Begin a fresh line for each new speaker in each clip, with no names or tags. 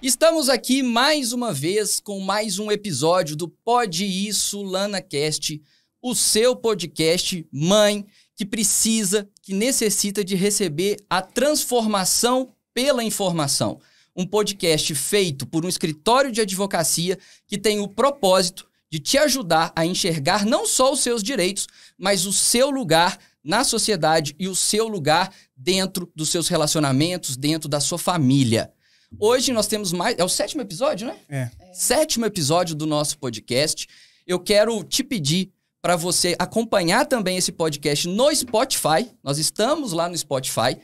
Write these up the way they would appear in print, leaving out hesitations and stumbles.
Estamos aqui mais uma vez com mais um episódio do Pode Isso LanaCast, o seu podcast mãe que precisa, que necessita de receber a transformação pela informação. Um podcast feito por um escritório de advocacia que tem o propósito de te ajudar a enxergar não só os seus direitos, mas o seu lugar na sociedade e o seu lugar dentro dos seus relacionamentos, dentro da sua família. Hoje nós temos mais... É o 7º episódio, né?
É.
7º episódio do nosso podcast. Eu quero te pedir para você acompanhar também esse podcast no Spotify. Nós estamos lá no Spotify.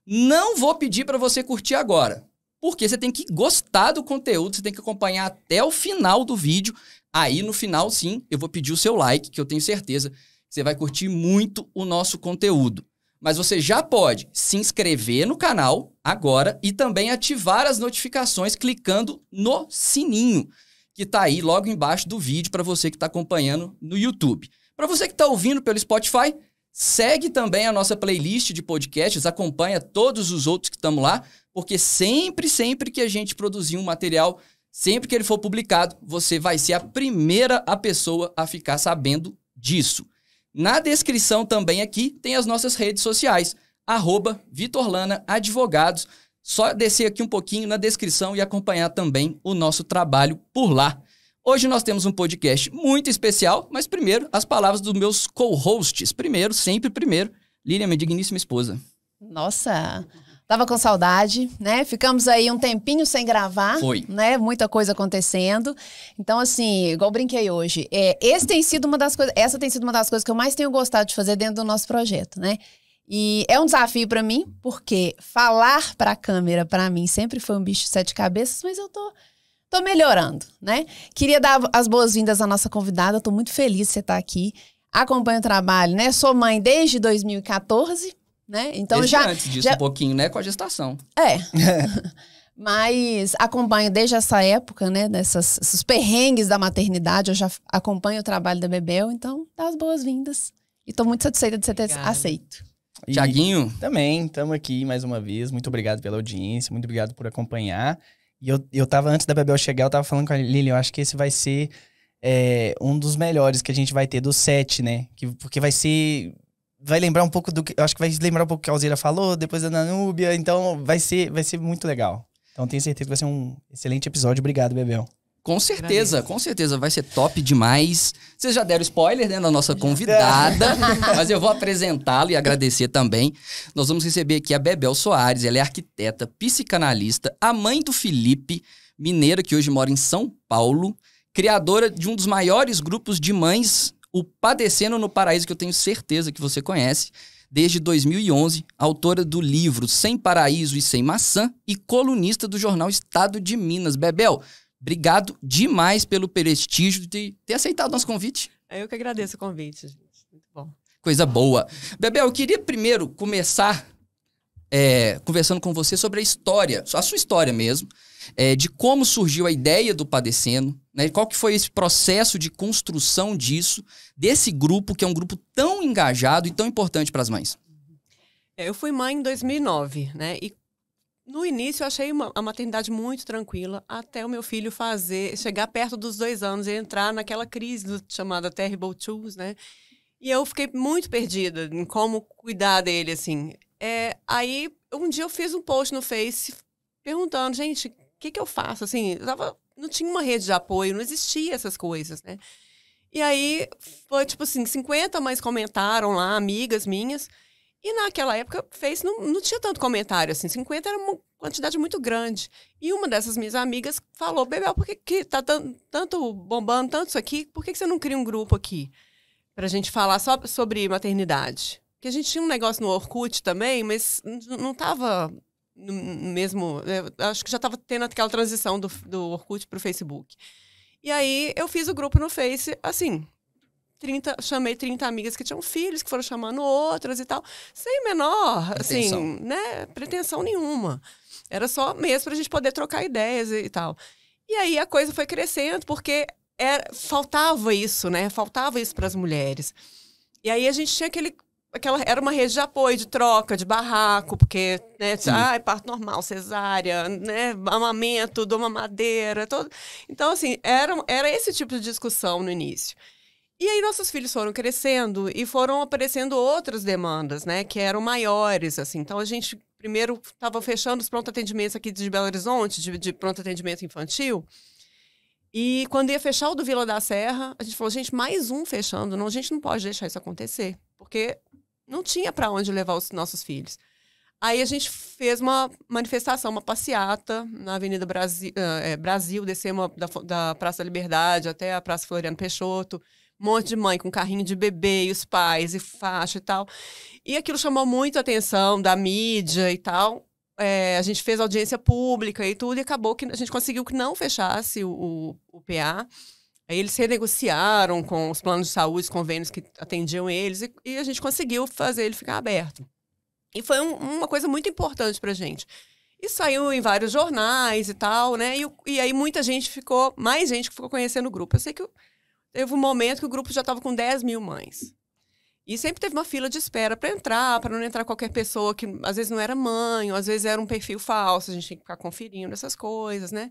Não vou pedir para você curtir agora, porque você tem que gostar do conteúdo, você tem que acompanhar até o final do vídeo. Aí no final, sim, eu vou pedir o seu like, que eu tenho certeza que você vai curtir muito o nosso conteúdo. Mas você já pode se inscrever no canal agora e também ativar as notificações clicando no sininho, que está aí logo embaixo do vídeo para você que está acompanhando no YouTube. Para você que está ouvindo pelo Spotify, segue também a nossa playlist de podcasts, acompanha todos os outros que estamos lá, porque sempre que a gente produzir um material, sempre que ele for publicado, você vai ser a primeira pessoa a ficar sabendo disso. Na descrição também aqui tem as nossas redes sociais, @VitorLanaAdvogados. Só descer aqui um pouquinho na descrição e acompanhar também o nosso trabalho por lá. Hoje nós temos um podcast muito especial, mas primeiro as palavras dos meus co-hosts. Sempre primeiro, Lilian, minha digníssima esposa.
Nossa, tava com saudade, né? Ficamos aí um tempinho sem gravar, né? Muita coisa acontecendo. Então, assim, igual brinquei hoje, essa tem sido uma das coisas que eu mais tenho gostado de fazer dentro do nosso projeto, né? E é um desafio para mim, porque falar para a câmera, para mim, sempre foi um bicho de 7 cabeças, mas eu tô melhorando, né? Queria dar as boas-vindas à nossa convidada, tô muito feliz de você estar aqui. Acompanho o trabalho, né? Sou mãe desde 2014, né? Então
antes disso um pouquinho, né? Com a gestação.
Mas acompanho desde essa época, né? Esses perrengues da maternidade, eu já acompanho o trabalho da Bebel, então dá as boas-vindas. E tô muito satisfeita de você ter aceito.
Thiaguinho?
Também, estamos aqui mais uma vez. Muito obrigado pela audiência, muito obrigado por acompanhar. E eu tava, antes da Bebel chegar, eu tava falando com a Lili, eu acho que esse vai ser um dos melhores que a gente vai ter, dos 7, né? Porque vai lembrar um pouco do que... Eu acho que vai lembrar um pouco do que a Alzira falou, depois da Nanúbia, então vai ser muito legal. Então tenho certeza que vai ser um excelente episódio. Obrigado, Bebel.
Com certeza, vai ser top demais. Vocês já deram spoiler, né, da nossa convidada, mas eu vou apresentá-la e agradecer também. Nós vamos receber aqui a Bebel Soares, ela é arquiteta, psicanalista, a mãe do Felipe, mineira que hoje mora em São Paulo, criadora de um dos maiores grupos de mães, o Padecendo no Paraíso, que eu tenho certeza que você conhece, desde 2011, autora do livro Sem Paraíso e Sem Maçã e colunista do jornal Estado de Minas. Bebel, obrigado demais pelo prestígio de ter aceitado nosso convite.
Eu que agradeço o convite, gente. Muito bom.
Coisa boa. Bebel, eu queria primeiro começar conversando com você sobre a sua história mesmo, de como surgiu a ideia do Padecendo, né? Qual que foi esse processo de construção desse grupo, que é um grupo tão engajado e tão importante para as mães.
Eu fui mãe em 2009, né? E no início eu achei a maternidade muito tranquila, até o meu filho chegar perto dos 2 anos e entrar naquela crise chamada Terrible Twos, né? E eu fiquei muito perdida em como cuidar dele, assim. Aí, um dia eu fiz um post no Face perguntando, gente, o que eu faço? Assim, não tinha uma rede de apoio, não existia essas coisas, né? E aí, foi tipo assim, 50 mães comentaram lá, amigas minhas. E naquela época, Face não tinha tanto comentário, assim, 50 era uma quantidade muito grande. E uma dessas minhas amigas falou, Bebel, por que tá tanto bombando, tanto isso aqui, por que você não cria um grupo aqui pra gente falar só sobre maternidade? Porque a gente tinha um negócio no Orkut também, mas não tava no mesmo... acho que já tava tendo aquela transição do Orkut pro Facebook. E aí, eu fiz o grupo no Face, assim... chamei 30 amigas que tinham filhos, que foram chamando outras e tal, sem menor, assim, né, pretensão nenhuma. Era só mesmo pra gente poder trocar ideias e tal. E aí a coisa foi crescendo, porque faltava isso, né? Faltava isso pras mulheres. E aí a gente tinha era uma rede de apoio, de troca, de barraco, porque, né, parto normal, cesárea, né, amamento, dou mamadeira, todo. Então, assim, era esse tipo de discussão no início. E aí nossos filhos foram crescendo e foram aparecendo outras demandas, né, que eram maiores, assim. Então, a gente primeiro estava fechando os pronto-atendimentos aqui de Belo Horizonte, de pronto-atendimento infantil. E quando ia fechar o do Vila da Serra, a gente falou, gente, mais um fechando. Não, a gente não pode deixar isso acontecer, porque não tinha para onde levar os nossos filhos. Aí a gente fez uma manifestação, uma passeata na Avenida Brasil, descemos da Praça da Liberdade até a Praça Floriano Peixoto. Um monte de mãe com carrinho de bebê, e os pais, e faixa e tal. E aquilo chamou muito a atenção da mídia e tal. A gente fez audiência pública e tudo, e acabou que a gente conseguiu que não fechasse o PA. Aí eles renegociaram com os planos de saúde, os convênios que atendiam eles, e a gente conseguiu fazer ele ficar aberto. E foi uma coisa muito importante pra gente. E saiu em vários jornais e tal, né? E aí mais gente que ficou conhecendo o grupo. Eu sei que teve um momento que o grupo já estava com 10 mil mães. E sempre teve uma fila de espera para entrar, para não entrar qualquer pessoa que às vezes não era mãe, ou às vezes era um perfil falso, a gente tinha que ficar conferindo essas coisas, né?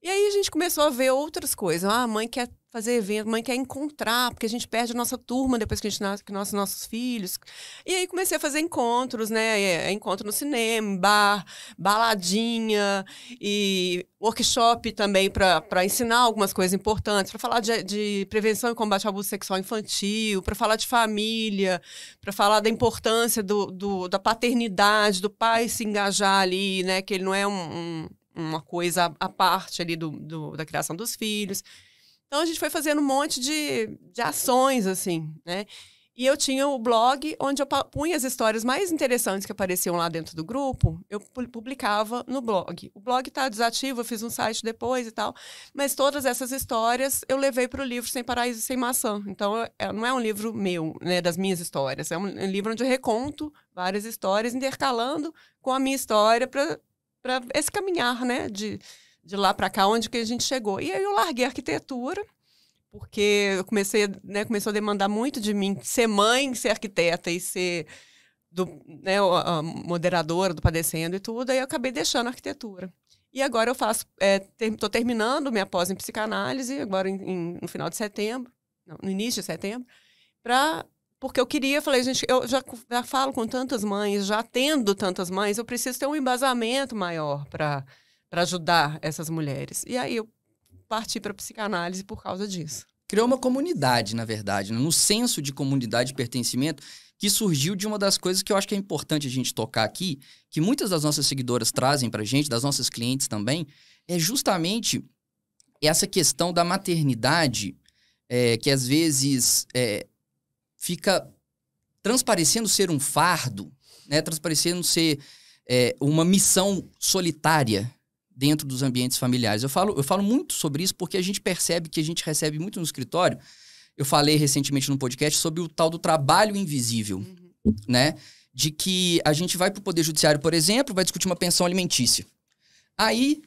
E aí a gente começou a ver outras coisas. A mãe quer fazer evento, a mãe quer encontrar, porque a gente perde a nossa turma depois que a gente nasce nossos filhos. E aí comecei a fazer encontros, né? Encontro no cinema, bar, baladinha e workshop também para ensinar algumas coisas importantes, para falar de prevenção e combate ao abuso sexual infantil, para falar de família, para falar da importância da paternidade, do pai se engajar ali, né? Que ele não é uma coisa à parte ali da criação dos filhos. Então, a gente foi fazendo um monte de ações, assim, né? E eu tinha o blog onde eu punha as histórias mais interessantes que apareciam lá dentro do grupo, eu publicava no blog. O blog está desativo, eu fiz um site depois e tal, mas todas essas histórias eu levei para o livro Sem Paraíso e Sem Maçã. Então, não é um livro meu, né, das minhas histórias, é um livro onde eu reconto várias histórias, intercalando com a minha história para esse caminhar, né, de lá para cá, onde que a gente chegou. E aí eu larguei a arquitetura, porque eu começou a demandar muito de mim ser mãe, ser arquiteta e ser a moderadora do Padecendo e tudo, aí eu acabei deixando a arquitetura. E agora eu estou terminando minha pós em psicanálise, agora no final de setembro, no início de setembro, porque eu falei, gente, eu já falo com tantas mães, já atendo tantas mães, eu preciso ter um embasamento maior para ajudar essas mulheres. E aí eu parti para a psicanálise por causa disso.
Criou uma comunidade, na verdade, né? No senso de comunidade e pertencimento, que surgiu de uma das coisas que eu acho que é importante a gente tocar aqui, que muitas das nossas seguidoras trazem para a gente, das nossas clientes também, é justamente essa questão da maternidade, que às vezes fica transparecendo ser um fardo, né? Transparecendo ser uma missão solitária dentro dos ambientes familiares. Eu falo muito sobre isso porque a gente percebe que a gente recebe muito no escritório. Eu falei recentemente num podcast sobre o tal do trabalho invisível, né? De que a gente vai para o Poder Judiciário, por exemplo, vai discutir uma pensão alimentícia. Aí,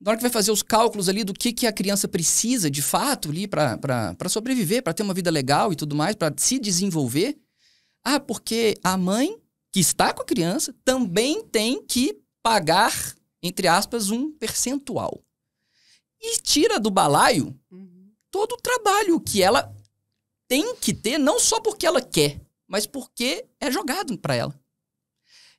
na hora que vai fazer os cálculos ali do que a criança precisa de fato ali para sobreviver, para ter uma vida legal e tudo mais, para se desenvolver, porque a mãe que está com a criança também tem que pagar, entre aspas, um percentual. E tira do balaio todo o trabalho que ela tem que ter, não só porque ela quer, mas porque é jogado para ela.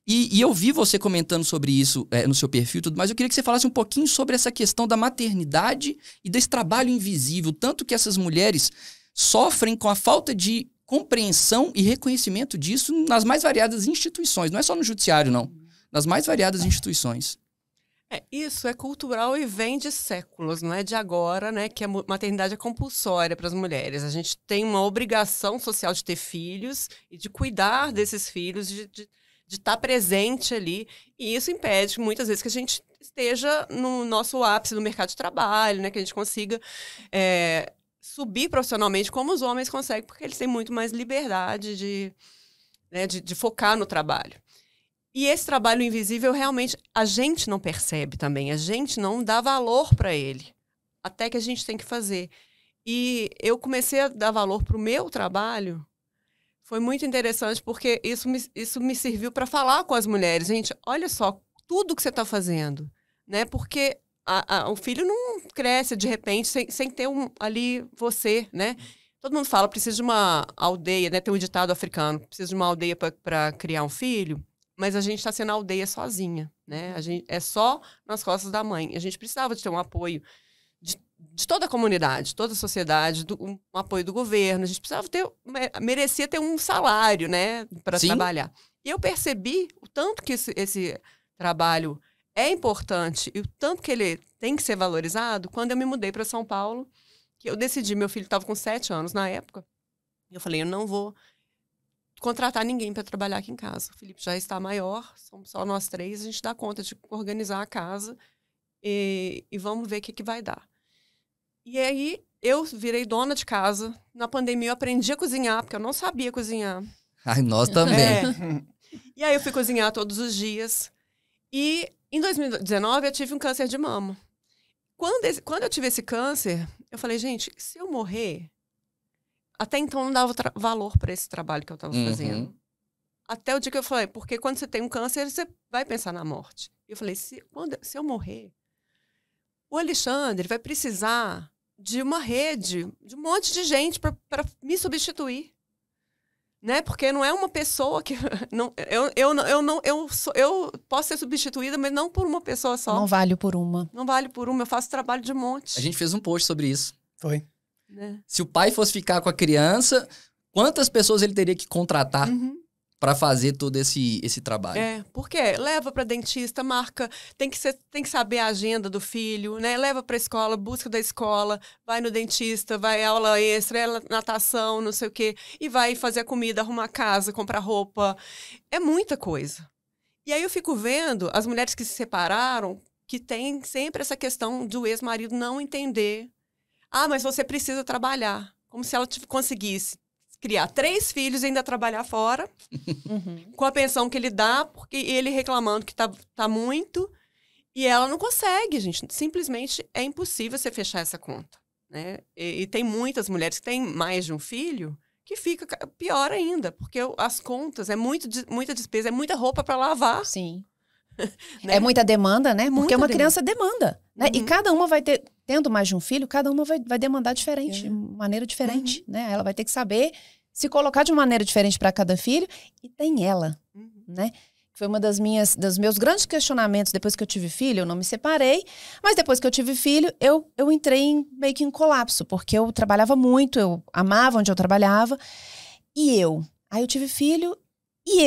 E eu vi você comentando sobre isso no seu perfil e tudo mais. Eu queria que você falasse um pouquinho sobre essa questão da maternidade e desse trabalho invisível, tanto que essas mulheres sofrem com a falta de compreensão e reconhecimento disso nas mais variadas instituições. Não é só no judiciário, não. Nas mais variadas instituições.
Isso é cultural e vem de séculos, não é de agora, né? Que a maternidade é compulsória para as mulheres. A gente tem uma obrigação social de ter filhos e de cuidar desses filhos, de estar presente ali. E isso impede, muitas vezes, que a gente esteja no nosso ápice do mercado de trabalho, né? Que a gente consiga subir profissionalmente como os homens conseguem, porque eles têm muito mais liberdade de focar no trabalho. E esse trabalho invisível, realmente, a gente não percebe também. A gente não dá valor para ele. Até que a gente tem que fazer. E eu comecei a dar valor para o meu trabalho foi muito interessante porque isso me serviu para falar com as mulheres. Gente, olha só, tudo que você está fazendo, né? Porque o filho não cresce de repente sem ter ali você, né? Todo mundo fala, precisa de uma aldeia, né? Tem um ditado africano, precisa de uma aldeia para criar um filho, mas a gente está sendo aldeia sozinha, né? A gente, é só nas costas da mãe. A gente precisava de ter um apoio de toda a comunidade, toda a sociedade, um apoio do governo. A gente precisava merecia ter um salário, né? Para trabalhar. E eu percebi o tanto que esse trabalho é importante e o tanto que ele tem que ser valorizado quando eu me mudei para São Paulo, que eu decidi, meu filho estava com 7 anos na época, e eu falei, eu não vou contratar ninguém para trabalhar aqui em casa. O Felipe já está maior, somos só nós 3, a gente dá conta de organizar a casa e vamos ver o que vai dar. E aí eu virei dona de casa. Na pandemia eu aprendi a cozinhar, porque eu não sabia cozinhar.
Ai, nós também.
E aí eu fui cozinhar todos os dias. E em 2019 eu tive um câncer de mama. Quando eu tive esse câncer, eu falei, gente, se eu morrer... Até então não dava valor para esse trabalho que eu estava fazendo. Até o dia que eu falei, porque quando você tem um câncer, você vai pensar na morte. E eu falei, se eu morrer, o Alexandre vai precisar de uma rede, de um monte de gente para me substituir. Né? Porque não é uma pessoa que... Eu posso ser substituída, mas não por uma pessoa só.
Não vale por uma.
Não vale por uma, eu faço trabalho de monte.
A gente fez um post sobre isso.
Foi.
Né?
Se o pai fosse ficar com a criança, quantas pessoas ele teria que contratar para fazer todo esse trabalho?
Porque leva para dentista, marca, tem que saber a agenda do filho, né? Leva para a escola, busca da escola, vai no dentista, vai aula extra, natação, não sei o quê, e vai fazer a comida, arrumar a casa, comprar roupa. É muita coisa. E aí eu fico vendo as mulheres que se separaram, que tem sempre essa questão do ex-marido não entender. Ah, mas você precisa trabalhar. Como se ela conseguisse criar 3 filhos e ainda trabalhar fora, com a pensão que ele dá, porque ele reclamando que tá muito, e ela não consegue, gente. Simplesmente é impossível você fechar essa conta, né? E tem muitas mulheres que têm mais de um filho que fica pior ainda, porque as contas, muita despesa, é muita roupa para lavar.
Sim.
Né?
É muita demanda, né? Porque
Muita
uma criança demanda, né? E cada uma vai ter, tendo mais de um filho, cada uma vai demandar diferente, de maneira diferente, né? Ela vai ter que saber se colocar de uma maneira diferente para cada filho, e tem ela, né? Foi uma dos meus grandes questionamentos depois que eu tive filho. Eu não me separei, mas depois que eu tive filho, eu entrei meio que em colapso, porque eu trabalhava muito, eu amava onde eu trabalhava, aí eu tive filho,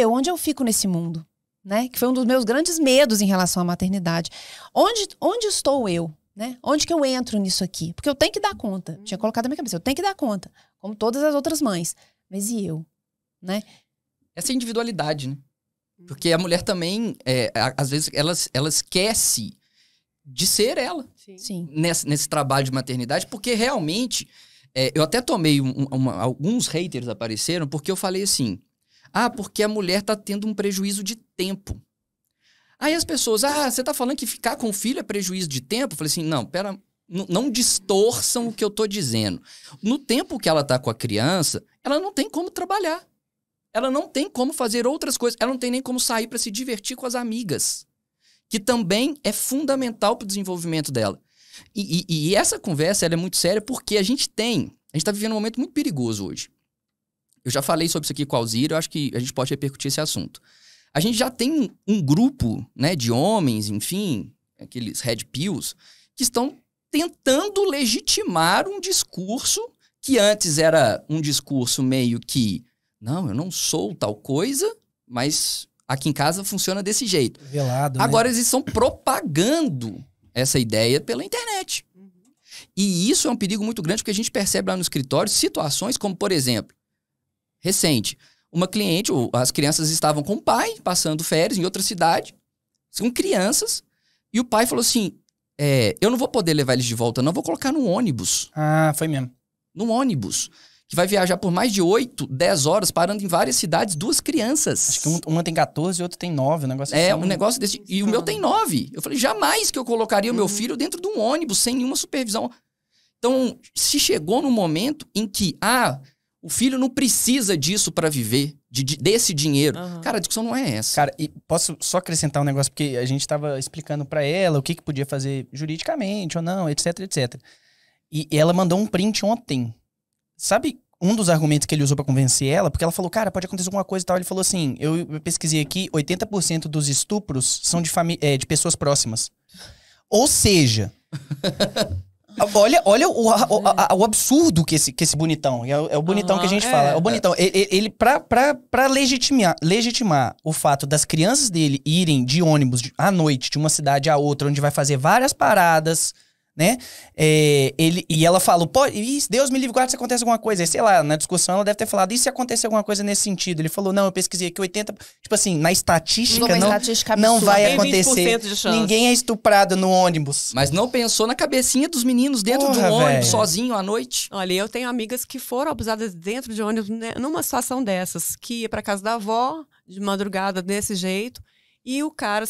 onde eu fico nesse mundo? Né? Que foi um dos meus grandes medos em relação à maternidade. Onde estou eu? Né? Onde que eu entro nisso aqui? Porque eu tenho que dar conta. Tinha colocado na minha cabeça, eu tenho que dar conta. Como todas as outras mães. Mas e eu? Né?
Essa individualidade, né? Porque a mulher também, às vezes, ela esquece de ser ela.
Sim.
Nesse trabalho de maternidade, porque realmente, eu até tomei alguns haters apareceram, porque eu falei assim, porque a mulher tá tendo um prejuízo de tempo. Aí as pessoas, você tá falando que ficar com o filho é prejuízo de tempo? Eu falei assim, não, pera, não distorçam o que eu tô dizendo. No tempo que ela tá com a criança, ela não tem como trabalhar. Ela não tem como fazer outras coisas. Ela não tem nem como sair para se divertir com as amigas, que também é fundamental para o desenvolvimento dela. E essa conversa ela é muito séria porque a gente tá vivendo um momento muito perigoso hoje. Eu já falei sobre isso aqui com a Alzira, eu acho que a gente pode repercutir esse assunto. A gente já tem um grupo, né, de homens, enfim, aqueles red pills, que estão tentando legitimar um discurso que antes era um discurso meio que, não, eu não sou tal coisa, mas aqui em casa funciona desse jeito.
Velado,
Agora
né?
eles estão propagando essa ideia pela internet. E isso é um perigo muito grande, porque a gente percebe lá no escritório situações como, por exemplo, recente, uma cliente, as crianças estavam com o pai, passando férias em outra cidade, são crianças, e o pai falou assim, eu não vou poder levar eles de volta, não, vou colocar no ônibus.
Foi mesmo.
No ônibus, que vai viajar por mais de 8, 10 horas, parando em várias cidades, 2 crianças.
Acho que uma tem 14 e outra tem 9, um negócio assim.
Um negócio desse, e o meu tem 9. Eu falei, jamais que eu colocaria o meu filho dentro de um ônibus, sem nenhuma supervisão. Então, se chegou num momento em que, O filho não precisa disso para viver, desse dinheiro. Cara, a discussão não é essa.
Cara, e posso só acrescentar um negócio, porque a gente tava explicando pra ela o que podia fazer juridicamente ou não, etc, etc. E ela mandou um print ontem. Sabe um dos argumentos que ele usou pra convencer ela? Porque ela falou, cara, pode acontecer alguma coisa e tal. Ele falou assim, eu pesquisei aqui, 80% dos estupros são de pessoas próximas. Ou seja... Olha o absurdo que esse bonitão. É o bonitão que a gente fala. É o bonitão. Ele pra legitimar o fato das crianças dele irem de ônibus à noite de uma cidade a outra, onde vai fazer várias paradas, né? E ela falou, Deus me livre, guarda se acontece alguma coisa. E, sei lá, na discussão ela deve ter falado, e se acontecer alguma coisa nesse sentido? Ele falou, não, eu pesquisei aqui 80... Tipo assim, na estatística não vai acontecer. Ninguém é estuprado no ônibus.
Mas não pensou na cabecinha dos meninos dentro de um ônibus, sozinho, à noite?
Olha, eu tenho amigas que foram abusadas dentro de ônibus, né, numa situação dessas, que ia pra casa da avó, de madrugada, desse jeito, e o cara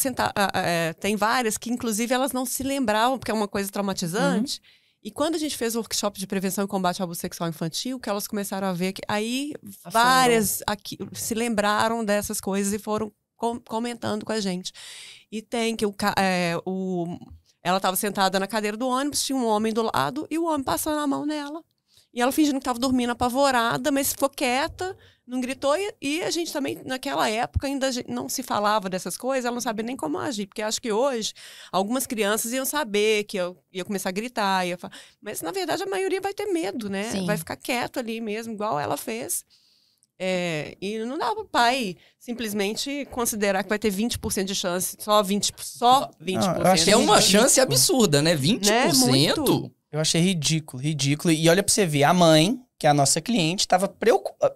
tem várias que, inclusive, elas não se lembravam, porque é uma coisa traumatizante. E quando a gente fez o workshop de prevenção e combate ao abuso sexual infantil, que elas começaram a ver que aí várias aqui se lembraram dessas coisas e foram comentando com a gente. E tem que ela estava sentada na cadeira do ônibus, tinha um homem do lado e o homem passando a mão nela. E ela fingindo que estava dormindo apavorada, mas ficou quieta, não gritou. E a gente também, naquela época, ainda não se falava dessas coisas, ela não sabia nem como agir. Porque acho que hoje, algumas crianças iam saber que eu ia começar a gritar. Mas, na verdade, a maioria vai ter medo, né? Sim. Vai ficar quieto ali mesmo, igual ela fez. E não dá para o pai simplesmente considerar que vai ter 20% de chance, só 20%.
É uma chance absurda, né? 20%?
Né? Muito.
Eu achei ridículo. E olha pra você ver, a mãe, que é a nossa cliente, tava preocupada,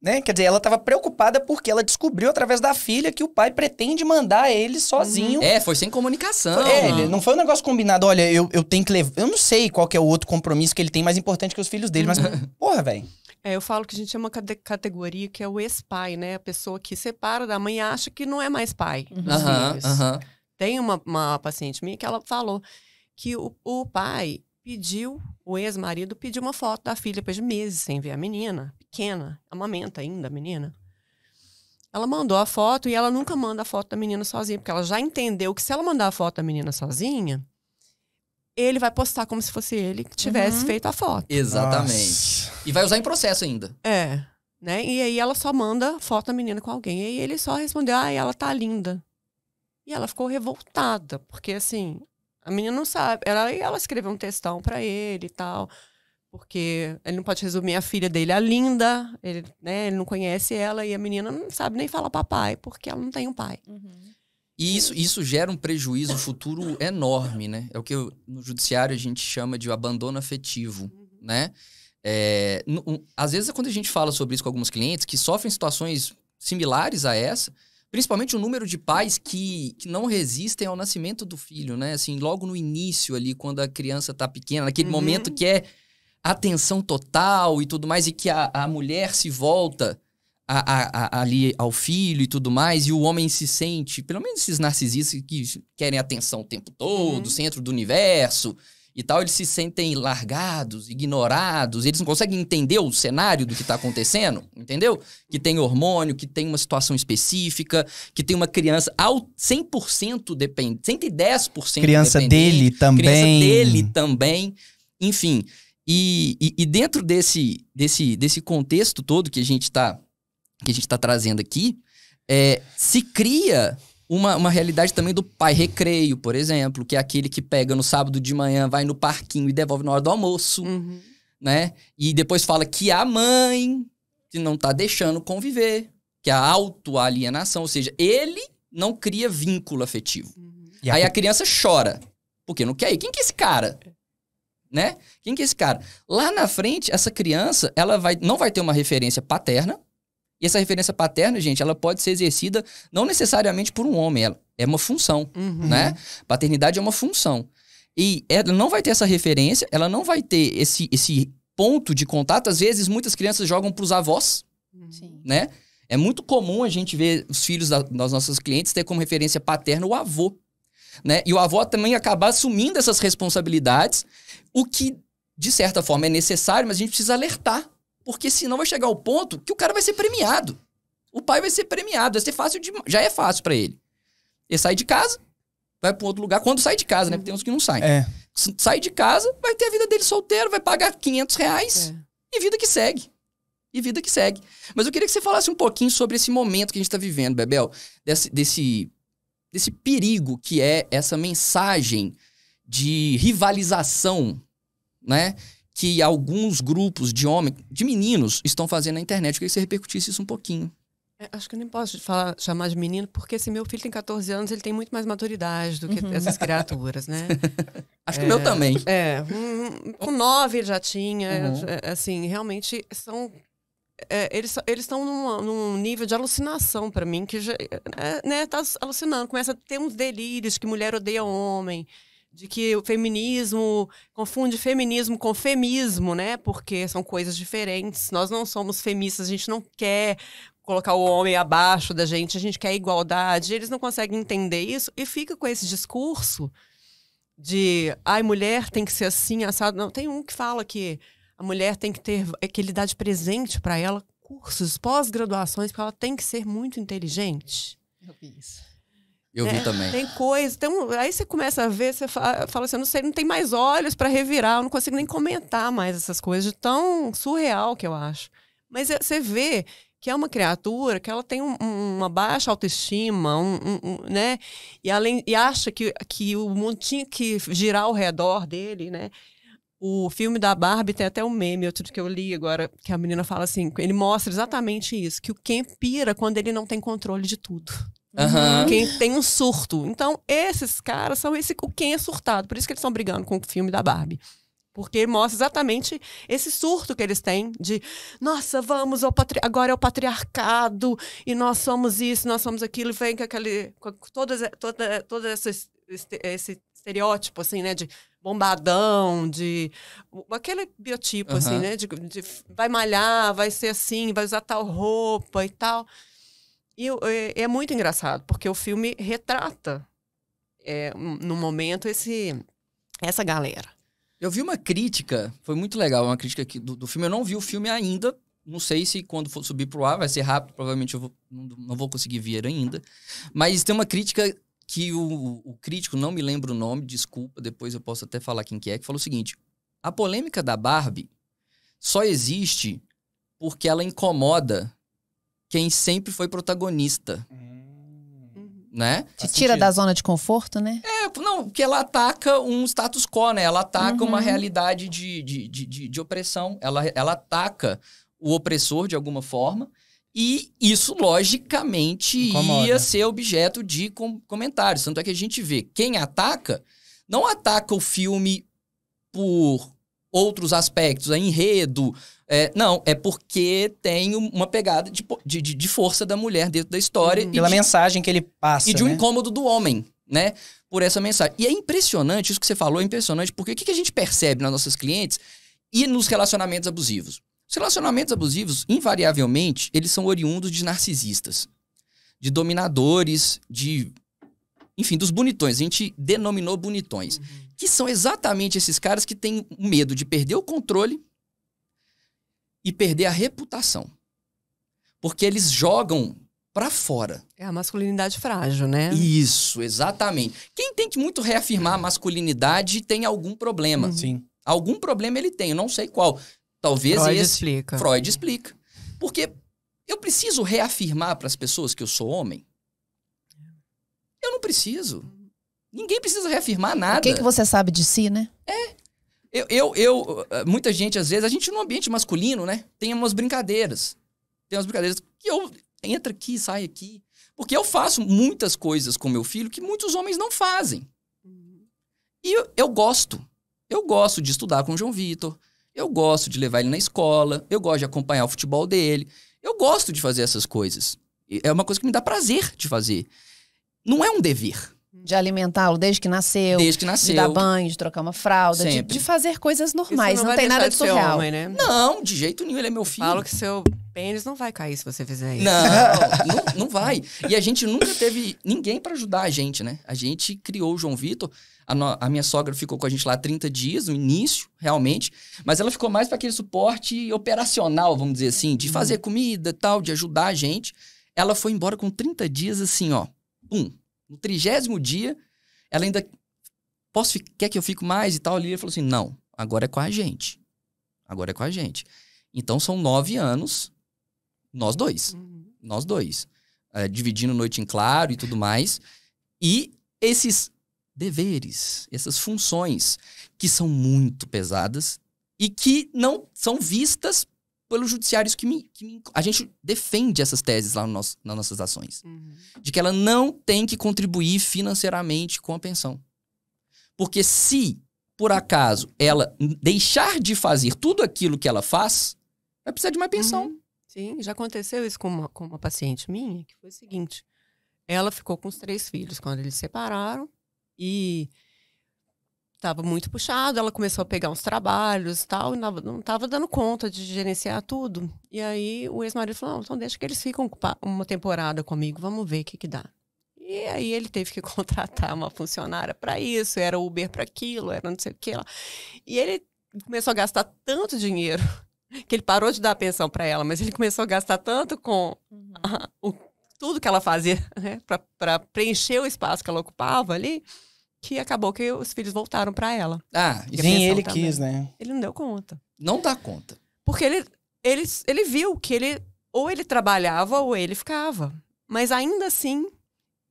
né? Quer dizer, ela tava preocupada porque ela descobriu através da filha que o pai pretende mandar ele sozinho.
Foi sem comunicação.
Não foi um negócio combinado, olha, eu tenho que levar... Eu não sei qual que é o outro compromisso que ele tem mais importante que os filhos dele, mas, porra, velho.
Eu falo que a gente tem uma categoria que é o ex-pai, né? A pessoa que separa da mãe e acha que não é mais pai dos filhos. Tem uma paciente minha que ela falou que o pai... o ex-marido pediu uma foto da filha depois de meses sem ver a menina, pequena, amamenta ainda a menina. Ela mandou a foto e ela nunca manda a foto da menina sozinha, porque ela já entendeu que se ela mandar a foto da menina sozinha, ele vai postar como se fosse ele que tivesse feito a foto.
Exatamente. Nossa. E vai usar em processo ainda.
Né? E aí ela só manda foto da menina com alguém. E aí ele só respondeu, ela tá linda. E ela ficou revoltada, porque assim... A menina não sabe. Ela escreveu um textão pra ele e tal. Porque ele não pode resumir a filha dele, a linda. Ele não conhece ela. E a menina não sabe nem falar papai, porque ela não tem um pai.
E isso gera um prejuízo futuro enorme, né? É o que no judiciário a gente chama de abandono afetivo, né? Às vezes, quando a gente fala sobre isso com alguns clientes que sofrem situações similares a essa... Principalmente o número de pais que não resistem ao nascimento do filho, né? Assim, logo no início ali, quando a criança tá pequena, naquele momento que é atenção total e tudo mais, e que a mulher se volta ali ao filho e tudo mais, e o homem se sente, pelo menos esses narcisistas que querem atenção o tempo todo, centro do universo e tal, eles se sentem largados, ignorados, eles não conseguem entender o cenário do que está acontecendo, entendeu? Que tem hormônio, que tem uma situação específica, que tem uma criança 100% dependente, 110%
criança dele também.
Criança dele também, enfim. E dentro desse contexto todo que a gente tá trazendo aqui, se cria... Uma realidade também do pai recreio, por exemplo, que é aquele que pega no sábado de manhã, vai no parquinho e devolve na hora do almoço, né? E depois fala que a mãe que não tá deixando conviver, que é a autoalienação, ou seja, ele não cria vínculo afetivo. Aí a criança chora, porque não quer ir. Quem que é esse cara? Né? Quem que é esse cara? Lá na frente, essa criança, ela não vai ter uma referência paterna. E essa referência paterna, gente, ela pode ser exercida não necessariamente por um homem, ela é uma função, né? Paternidade é uma função. E ela não vai ter essa referência, ela não vai ter esse ponto de contato. Às vezes, muitas crianças jogam para os avós, né? É muito comum a gente ver os filhos das nossas clientes ter como referência paterna o avô, né? E o avô também acaba assumindo essas responsabilidades, o que, de certa forma, é necessário, mas a gente precisa alertar. Porque senão vai chegar ao ponto que o cara vai ser premiado. O pai vai ser premiado, vai ser fácil já é fácil pra ele. Ele sai de casa, vai pra outro lugar. Quando sai de casa, né? Porque tem uns que não saem. Sai de casa, vai ter a vida dele solteiro, vai pagar R$500 e vida que segue. Mas eu queria que você falasse um pouquinho sobre esse momento que a gente tá vivendo, Bebel. Desse perigo que é essa mensagem de rivalização, né? Que alguns grupos de meninos estão fazendo na internet. Eu queria que você repercutisse isso um pouquinho.
Acho que eu nem posso chamar de menino, porque se meu filho tem 14 anos, ele tem muito mais maturidade do que essas criaturas, né?
Acho que o meu também.
Com 9 ele já tinha. Assim, realmente são... eles estão num nível de alucinação pra mim, que já, né, tá alucinando. Começa a ter uns delírios de que mulher odeia homem, de que o feminismo confunde feminismo com femismo, né? Porque são coisas diferentes. Nós não somos feministas, a gente não quer colocar o homem abaixo da gente, a gente quer igualdade. Eles não conseguem entender isso e fica com esse discurso de mulher tem que ser assim, assado. Não, tem um que fala que a mulher tem que ter, que ele dá de presente para ela cursos, pós-graduações, porque ela tem que ser muito inteligente.
Eu vi isso.
Eu vi também.
Tem coisa. Aí você começa a ver, você fala assim, não tem mais olhos para revirar, eu não consigo nem comentar mais essas coisas, de tão surreal que eu acho. Mas você vê que é uma criatura que ela tem uma baixa autoestima, né? E acha que o mundo tinha que girar ao redor dele, né? O filme da Barbie tem até um meme, outro que eu li agora, que a menina fala assim, ele mostra exatamente isso, que o Ken pira quando ele não tem controle de tudo. Quem tem um surto. Então, esses caras são o Ken é surtado. Por isso que eles estão brigando com o filme da Barbie. Porque mostra exatamente esse surto que eles têm de, nossa, vamos, agora é o patriarcado, e nós somos isso, nós somos aquilo, e vem com todo esse estereótipo, assim, né, de bombadão, de aquele biotipo, assim, né, de vai malhar, vai ser assim, vai usar tal roupa e tal. E é muito engraçado, porque o filme retrata, no momento, essa galera.
Eu vi uma crítica, foi muito legal, uma crítica aqui do filme. Eu não vi o filme ainda, não sei se quando for subir pro ar, vai ser rápido, provavelmente eu não vou conseguir ver ainda. Mas tem uma crítica que o crítico, não me lembro o nome, desculpa, depois eu posso até falar quem que falou o seguinte: a polêmica da Barbie só existe porque ela incomoda quem sempre foi protagonista. Né?
Te tira da zona de conforto, né?
Não, porque ela ataca um status quo, né? Ela ataca uma realidade de opressão. Ela ataca o opressor de alguma forma. E isso, logicamente, ia ser objeto de comentários. Tanto é que a gente vê quem ataca, não ataca o filme por outros aspectos, enredo. Não, é porque tem uma pegada de força da mulher dentro da história.
Pela mensagem que ele passa,
e de um incômodo do homem, né? Por essa mensagem. E é impressionante, isso que você falou é impressionante, porque o que a gente percebe nas nossas clientes e nos relacionamentos abusivos? Os relacionamentos abusivos, invariavelmente, eles são oriundos de narcisistas, de dominadores, enfim, dos bonitões. A gente denominou bonitões. Que são exatamente esses caras que têm medo de perder o controle e perder a reputação. Porque eles jogam pra fora.
É a masculinidade frágil, né?
Isso, exatamente. Quem tem que muito reafirmar a masculinidade tem algum problema.
Sim.
Algum problema ele tem, eu não sei qual. Talvez
Freud
esse...
explica.
Freud explica. Porque eu preciso reafirmar para as pessoas que eu sou homem? Eu não preciso. Ninguém precisa reafirmar nada.
O que você sabe de si, né?
Muita gente, às vezes, a gente no ambiente masculino, né? Tem umas brincadeiras. Tem umas brincadeiras que eu entro aqui, sai aqui. Porque eu faço muitas coisas com meu filho que muitos homens não fazem. E eu gosto. Eu gosto de estudar com o João Vitor. Eu gosto de levar ele na escola. Eu gosto de acompanhar o futebol dele. Eu gosto de fazer essas coisas. É uma coisa que me dá prazer de fazer. Não é um dever.
De alimentá-lo desde que nasceu.
Desde que nasceu.
De dar banho, de trocar uma fralda, de fazer coisas normais. Não tem nada de surreal.
Homem, né?
Não, de jeito nenhum, ele é meu filho.
Falo que se eu pênis não vai cair se você fizer isso.
Não vai. E a gente nunca teve ninguém pra ajudar a gente, né? A gente criou o João Vitor. A minha sogra ficou com a gente lá 30 dias, no início, realmente. Mas ela ficou mais para aquele suporte operacional, vamos dizer assim, de fazer comida e tal, de ajudar a gente. Ela foi embora com 30 dias, assim, ó. No 30º dia, ela ainda... Quer que eu fique mais e tal? Ali ela falou assim, não, agora é com a gente. Agora é com a gente. Então, são 9 anos, nós dois. Nós dois. Dividindo noite em claro e tudo mais. E esses deveres, essas funções que são muito pesadas e que não são vistas pelos judiciários a gente defende essas teses lá nas nossas ações. De que ela não tem que contribuir financeiramente com a pensão. Porque se, por acaso, ela deixar de fazer tudo aquilo que ela faz, vai precisar de mais pensão.
Sim, já aconteceu isso com uma paciente minha, que foi o seguinte. Ela ficou com os 3 filhos quando eles se separaram e estava muito puxado. Ela começou a pegar uns trabalhos e tal, e não estava dando conta de gerenciar tudo. E aí o ex-marido falou, não, então deixa que eles ficam uma temporada comigo, vamos ver o que dá. E aí ele teve que contratar uma funcionária para isso, era Uber para aquilo, era não sei o que lá. E ele começou a gastar tanto dinheiro que ele parou de dar pensão para ela, mas ele começou a gastar tanto com tudo que ela fazia, né, para preencher o espaço que ela ocupava ali, que acabou que os filhos voltaram para ela.
Nem ele quis, né?
Ele não deu conta.
Não dá conta.
Porque ele viu que ou ele trabalhava ou ele ficava. Mas ainda assim,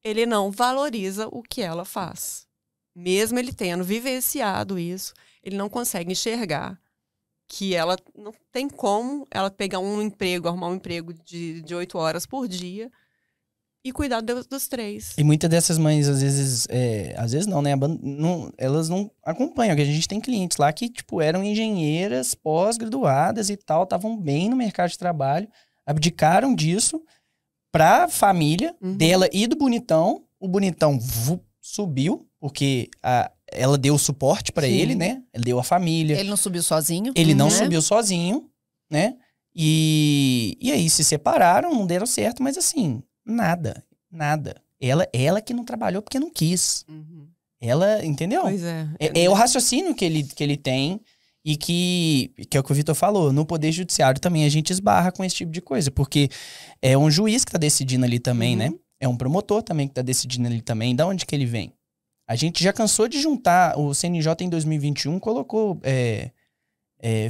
ele não valoriza o que ela faz. Mesmo ele tendo vivenciado isso, ele não consegue enxergar que ela não tem como ela pegar arrumar um emprego de 8 horas por dia e cuidar dos 3.
E muitas dessas mães, às vezes não, né? Elas não acompanham, porque a gente tem clientes lá que, tipo, eram engenheiras pós-graduadas e tal, estavam bem no mercado de trabalho, abdicaram disso pra família dela e do bonitão. O bonitão subiu, porque ela deu o suporte pra ele, né? Ele deu a família.
Ele não subiu sozinho.
Ele não subiu sozinho, né? E aí se separaram, não deram certo, mas assim, nada. Ela que não trabalhou porque não quis. Ela, entendeu?
Pois é.
É o raciocínio que ele tem e que é o que o Vitor falou. No Poder Judiciário também a gente esbarra com esse tipo de coisa, porque é um juiz que tá decidindo ali também, né? É um promotor também que tá decidindo ali também. Da onde que ele vem? A gente já cansou de juntar. O CNJ em 2021 colocou...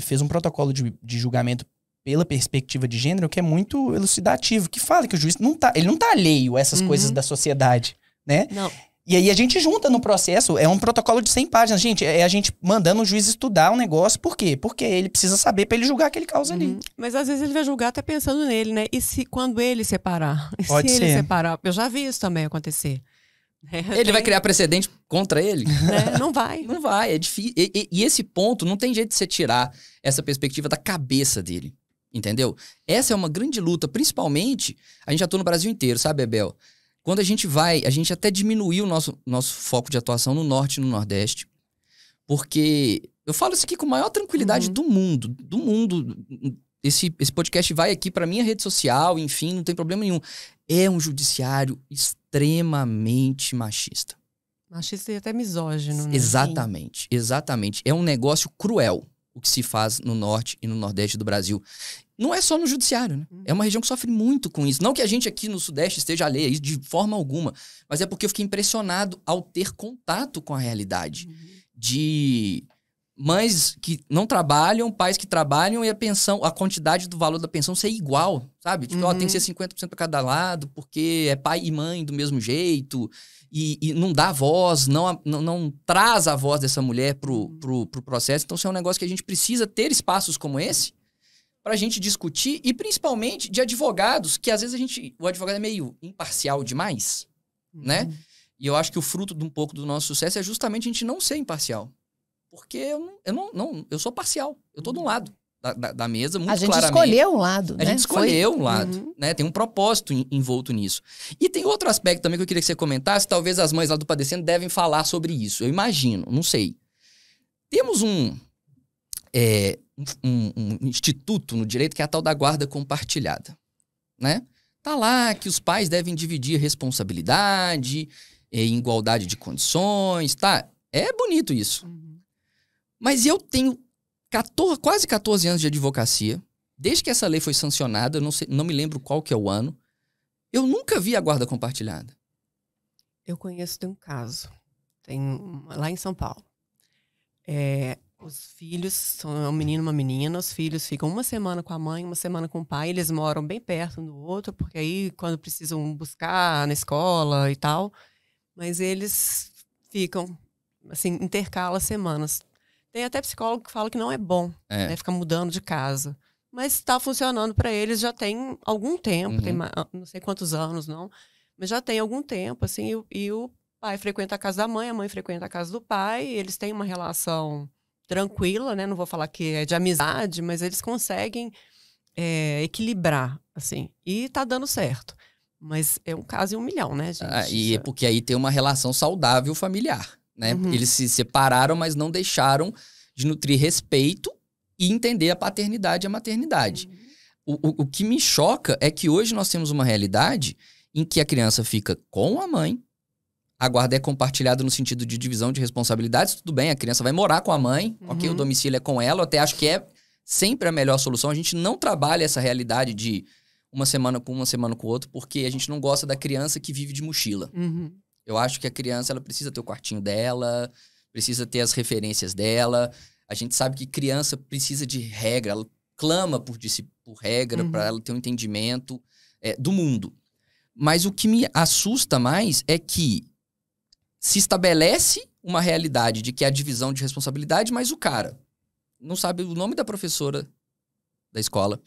fez um protocolo de julgamento pela perspectiva de gênero que é muito elucidativo, que fala que o juiz não tá alheio a essas coisas da sociedade, né?
Não.
E aí a gente junta no processo, é um protocolo de 100 páginas, gente, é a gente mandando o juiz estudar um negócio, por quê? Porque ele precisa saber pra ele julgar aquele caso ali.
Mas às vezes ele vai julgar até pensando nele, né? E se quando ele separar?
Pode
se
ser.
ele separar? Eu já vi isso também acontecer.
Ele vai criar precedente contra ele?
Não vai.
Não vai, é difícil. E esse ponto não tem jeito de você tirar essa perspectiva da cabeça dele, entendeu? Essa é uma grande luta, principalmente, a gente já atua no Brasil inteiro, sabe, Bebel? Quando a gente até diminuiu o nosso foco de atuação no Norte e no Nordeste, porque eu falo isso aqui com a maior tranquilidade do mundo. Esse podcast vai aqui pra minha rede social, enfim, não tem problema nenhum. É um judiciário extremamente machista.
Machista e até misógino, né?
Exatamente. É um negócio cruel o que se faz no Norte e no Nordeste do Brasil. Não é só no judiciário, né? É uma região que sofre muito com isso. Não que a gente aqui no Sudeste esteja alheio a isso de forma alguma, mas é porque eu fiquei impressionado ao ter contato com a realidade de mães que não trabalham, pais que trabalham e a quantidade do valor da pensão ser igual, sabe? Tipo, tem que ser 50% para cada lado, porque é pai e mãe do mesmo jeito e não dá voz, não traz a voz dessa mulher pro processo. Então, isso é um negócio que a gente precisa ter espaços como esse pra gente discutir e principalmente de advogados, que às vezes o advogado é meio imparcial demais, né? E eu acho que o fruto de um pouco do nosso sucesso é justamente a gente não ser imparcial. Porque eu sou parcial. Eu tô de um lado da mesa, muito claramente.
A gente escolheu um lado, né?
A gente escolheu um lado, né? Tem um propósito envolto nisso. E tem outro aspecto também que eu queria que você comentasse. Talvez as mães lá do Padecendo devem falar sobre isso. Eu imagino, não sei. Temos um instituto no direito que é a tal da guarda compartilhada, né? Tá lá que os pais devem dividir responsabilidade, em igualdade de condições, tá? É bonito isso. Mas eu tenho quase 14 anos de advocacia, desde que essa lei foi sancionada, eu não me lembro qual que é o ano, eu nunca vi a guarda compartilhada.
Eu conheço de um caso, lá em São Paulo. Os filhos, são um menino e uma menina, os filhos ficam uma semana com a mãe, uma semana com o pai, eles moram bem perto um do outro, porque aí quando precisam buscar na escola e tal, mas eles ficam, assim, intercala semanas. Tem até psicólogo que fala que não é bom, né, ficar mudando de casa. Mas está funcionando para eles já tem algum tempo, tem não sei quantos anos, não, mas já tem algum tempo, assim, e o pai frequenta a casa da mãe, a mãe frequenta a casa do pai, eles têm uma relação tranquila, né? Não vou falar que é de amizade, mas eles conseguem equilibrar, assim, e tá dando certo. Mas é um caso em 1 milhão, né, gente?
E é porque aí tem uma relação saudável familiar, né? Eles se separaram, mas não deixaram de nutrir respeito e entender a paternidade e a maternidade. O que me choca é que hoje nós temos uma realidade em que a criança fica com a mãe, a guarda é compartilhada no sentido de divisão de responsabilidades, tudo bem, a criança vai morar com a mãe, ok, o domicílio é com ela, eu até acho que é sempre a melhor solução. A gente não trabalha essa realidade de uma semana com o outro, porque a gente não gosta da criança que vive de mochila. Eu acho que a criança ela precisa ter o quartinho dela, precisa ter as referências dela. A gente sabe que criança precisa de regra, ela clama por regra, para ela ter um entendimento do mundo. Mas o que me assusta mais é que se estabelece uma realidade de que é a divisão de responsabilidade, mas o cara não sabe o nome da professora da escola,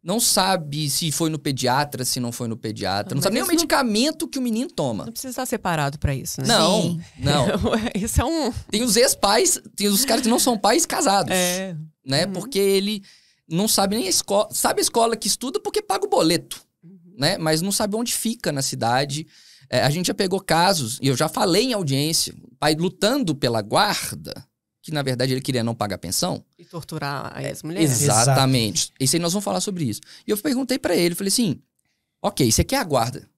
não sabe se foi no pediatra, se não foi no pediatra, não sabe nem o medicamento que o menino toma.
Não precisa estar separado para isso, né?
Não.
Isso é um...
Tem os ex-pais, tem os caras que não são pais casados, né? Porque ele não sabe nem a escola, sabe a escola que estuda porque paga o boleto, né? Mas não sabe onde fica na cidade. A gente já pegou casos, e eu já falei em audiência, o pai lutando pela guarda, que na verdade ele queria não pagar pensão.
E torturar as mulheres.
Exatamente. Isso aí nós vamos falar sobre isso. E eu perguntei pra ele, falei assim, ok, você quer a guarda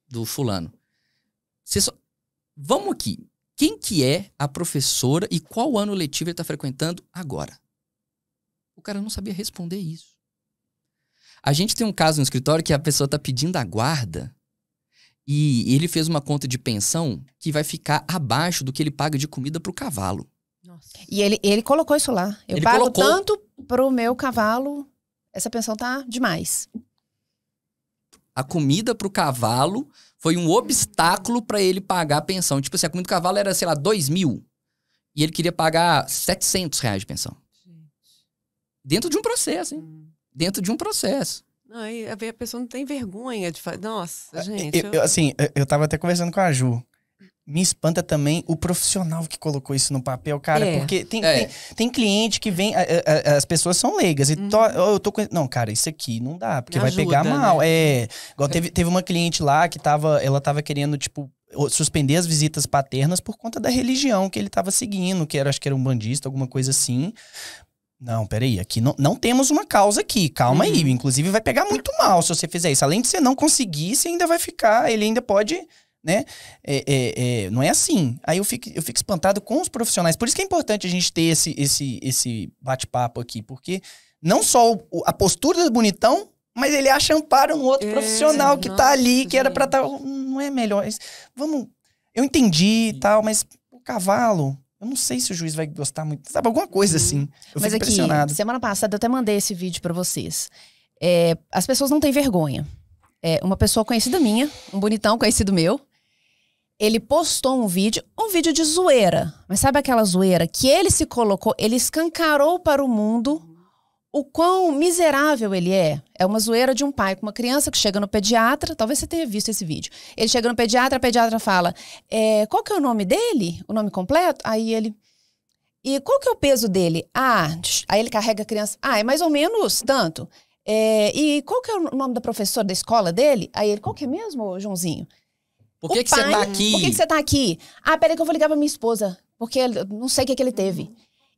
do fulano? Vamos aqui, quem que é a professora e qual ano letivo ele tá frequentando agora? O cara não sabia responder isso. A gente tem um caso no escritório que a pessoa tá pedindo a guarda e ele fez uma conta de pensão que vai ficar abaixo do que ele paga de comida pro cavalo.
Nossa. E ele colocou isso lá. Eu pago tanto pro meu cavalo, essa pensão tá demais.
A comida pro cavalo foi um obstáculo para ele pagar a pensão. Tipo assim, a comida do cavalo era, sei lá, 2.000. E ele queria pagar R$700 de pensão. Dentro de um processo, hein? Dentro de um processo.
Não, aí a pessoa não tem vergonha de fazer. Nossa, gente.
Eu tava até conversando com a Ju. Me espanta também o profissional que colocou isso no papel, cara. Porque tem cliente que vem... As pessoas são leigas. E eu tô com... Não, cara, isso aqui não dá. Porque vai pegar mal. Né? Igual teve uma cliente lá que ela tava querendo, tipo, suspender as visitas paternas por conta da religião que ele tava seguindo. Acho que era um bandista, alguma coisa assim. Não, peraí, aqui não temos uma causa aqui, calma aí. Inclusive vai pegar muito mal se você fizer isso. Além de você não conseguir, você ainda vai ficar, ele ainda pode, né? Não é assim. Aí eu fico espantado com os profissionais. Por isso que é importante a gente ter esse bate-papo aqui, porque não só a postura do bonitão, mas ele acha amparo no outro profissional que tá ali, que era pra estar... Não é melhor. Eu entendi e tal, mas o cavalo... Eu não sei se o juiz vai gostar muito. Sabe, alguma coisa assim. Eu fico impressionado.
Semana passada eu até mandei esse vídeo pra vocês. As pessoas não têm vergonha. Uma pessoa conhecida minha, um bonitão conhecido meu, ele postou um vídeo de zoeira. Mas sabe aquela zoeira que ele se colocou, ele escancarou para o mundo o quão miserável ele é. É uma zoeira de um pai com uma criança que chega no pediatra. Talvez você tenha visto esse vídeo. Ele chega no pediatra, a pediatra fala, qual que é o nome dele? O nome completo? Aí ele... E qual que é o peso dele? Aí ele carrega a criança. É mais ou menos tanto. E qual que é o nome da professora da escola dele? Aí ele, qual que é mesmo, Joãozinho?
Por que você tá aqui?
Por que você tá aqui? Peraí que eu vou ligar pra minha esposa. Porque não sei o que ele teve.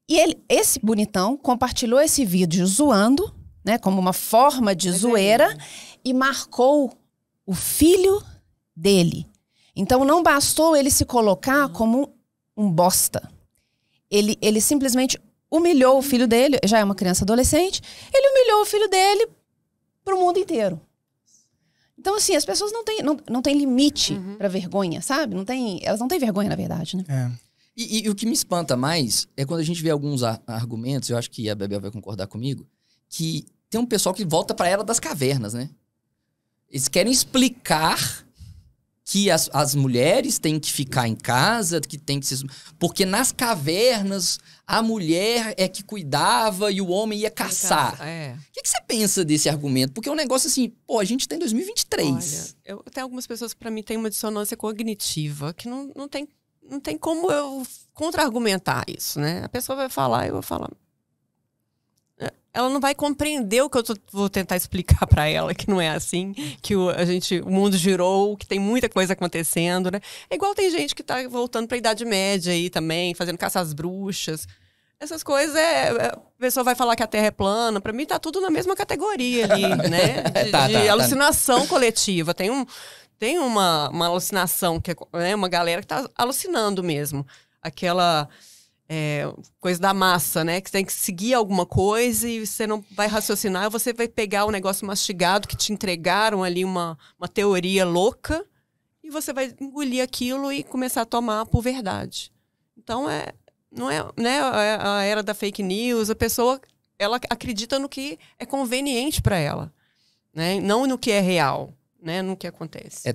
E esse bonitão compartilhou esse vídeo zoando, né, como uma forma de zoeira, e marcou o filho dele. Então não bastou ele se colocar como um bosta. Ele simplesmente humilhou o filho dele, já é uma criança adolescente, ele humilhou o filho dele pro mundo inteiro. Então, assim, as pessoas não têm limite pra vergonha, sabe? Elas não têm vergonha, na verdade, né?
E o que me espanta mais é quando a gente vê alguns argumentos, eu acho que a Bebel vai concordar comigo, que tem um pessoal que volta pra Era das Cavernas, né? Eles querem explicar que as mulheres têm que ficar em casa, que tem que ser... Porque nas cavernas, a mulher é que cuidava e o homem ia caçar. O que você pensa desse argumento? Porque é um negócio assim, pô, a gente tá em 2023.
Olha, tem algumas pessoas que pra mim têm uma dissonância cognitiva, que não tem como eu contra-argumentar isso, né? A pessoa vai falar e eu vou falar... Ela não vai compreender o que eu vou tentar explicar para ela, que não é assim, que o mundo girou, que tem muita coisa acontecendo, né? É igual tem gente que tá voltando para a Idade Média aí também, fazendo caça às bruxas. Essas coisas, a pessoa vai falar que a Terra é plana, para mim tá tudo na mesma categoria ali, né? De alucinação coletiva. Tem uma alucinação, que é uma galera que tá alucinando mesmo. Aquela... coisa da massa, né? Que você tem que seguir alguma coisa e você não vai raciocinar, você vai pegar o negócio mastigado que te entregaram ali uma teoria louca e você vai engolir aquilo e começar a tomar por verdade. Então, não é, né, a era da fake news, a pessoa, ela acredita no que é conveniente para ela, né? Não no que é real, né? No que acontece.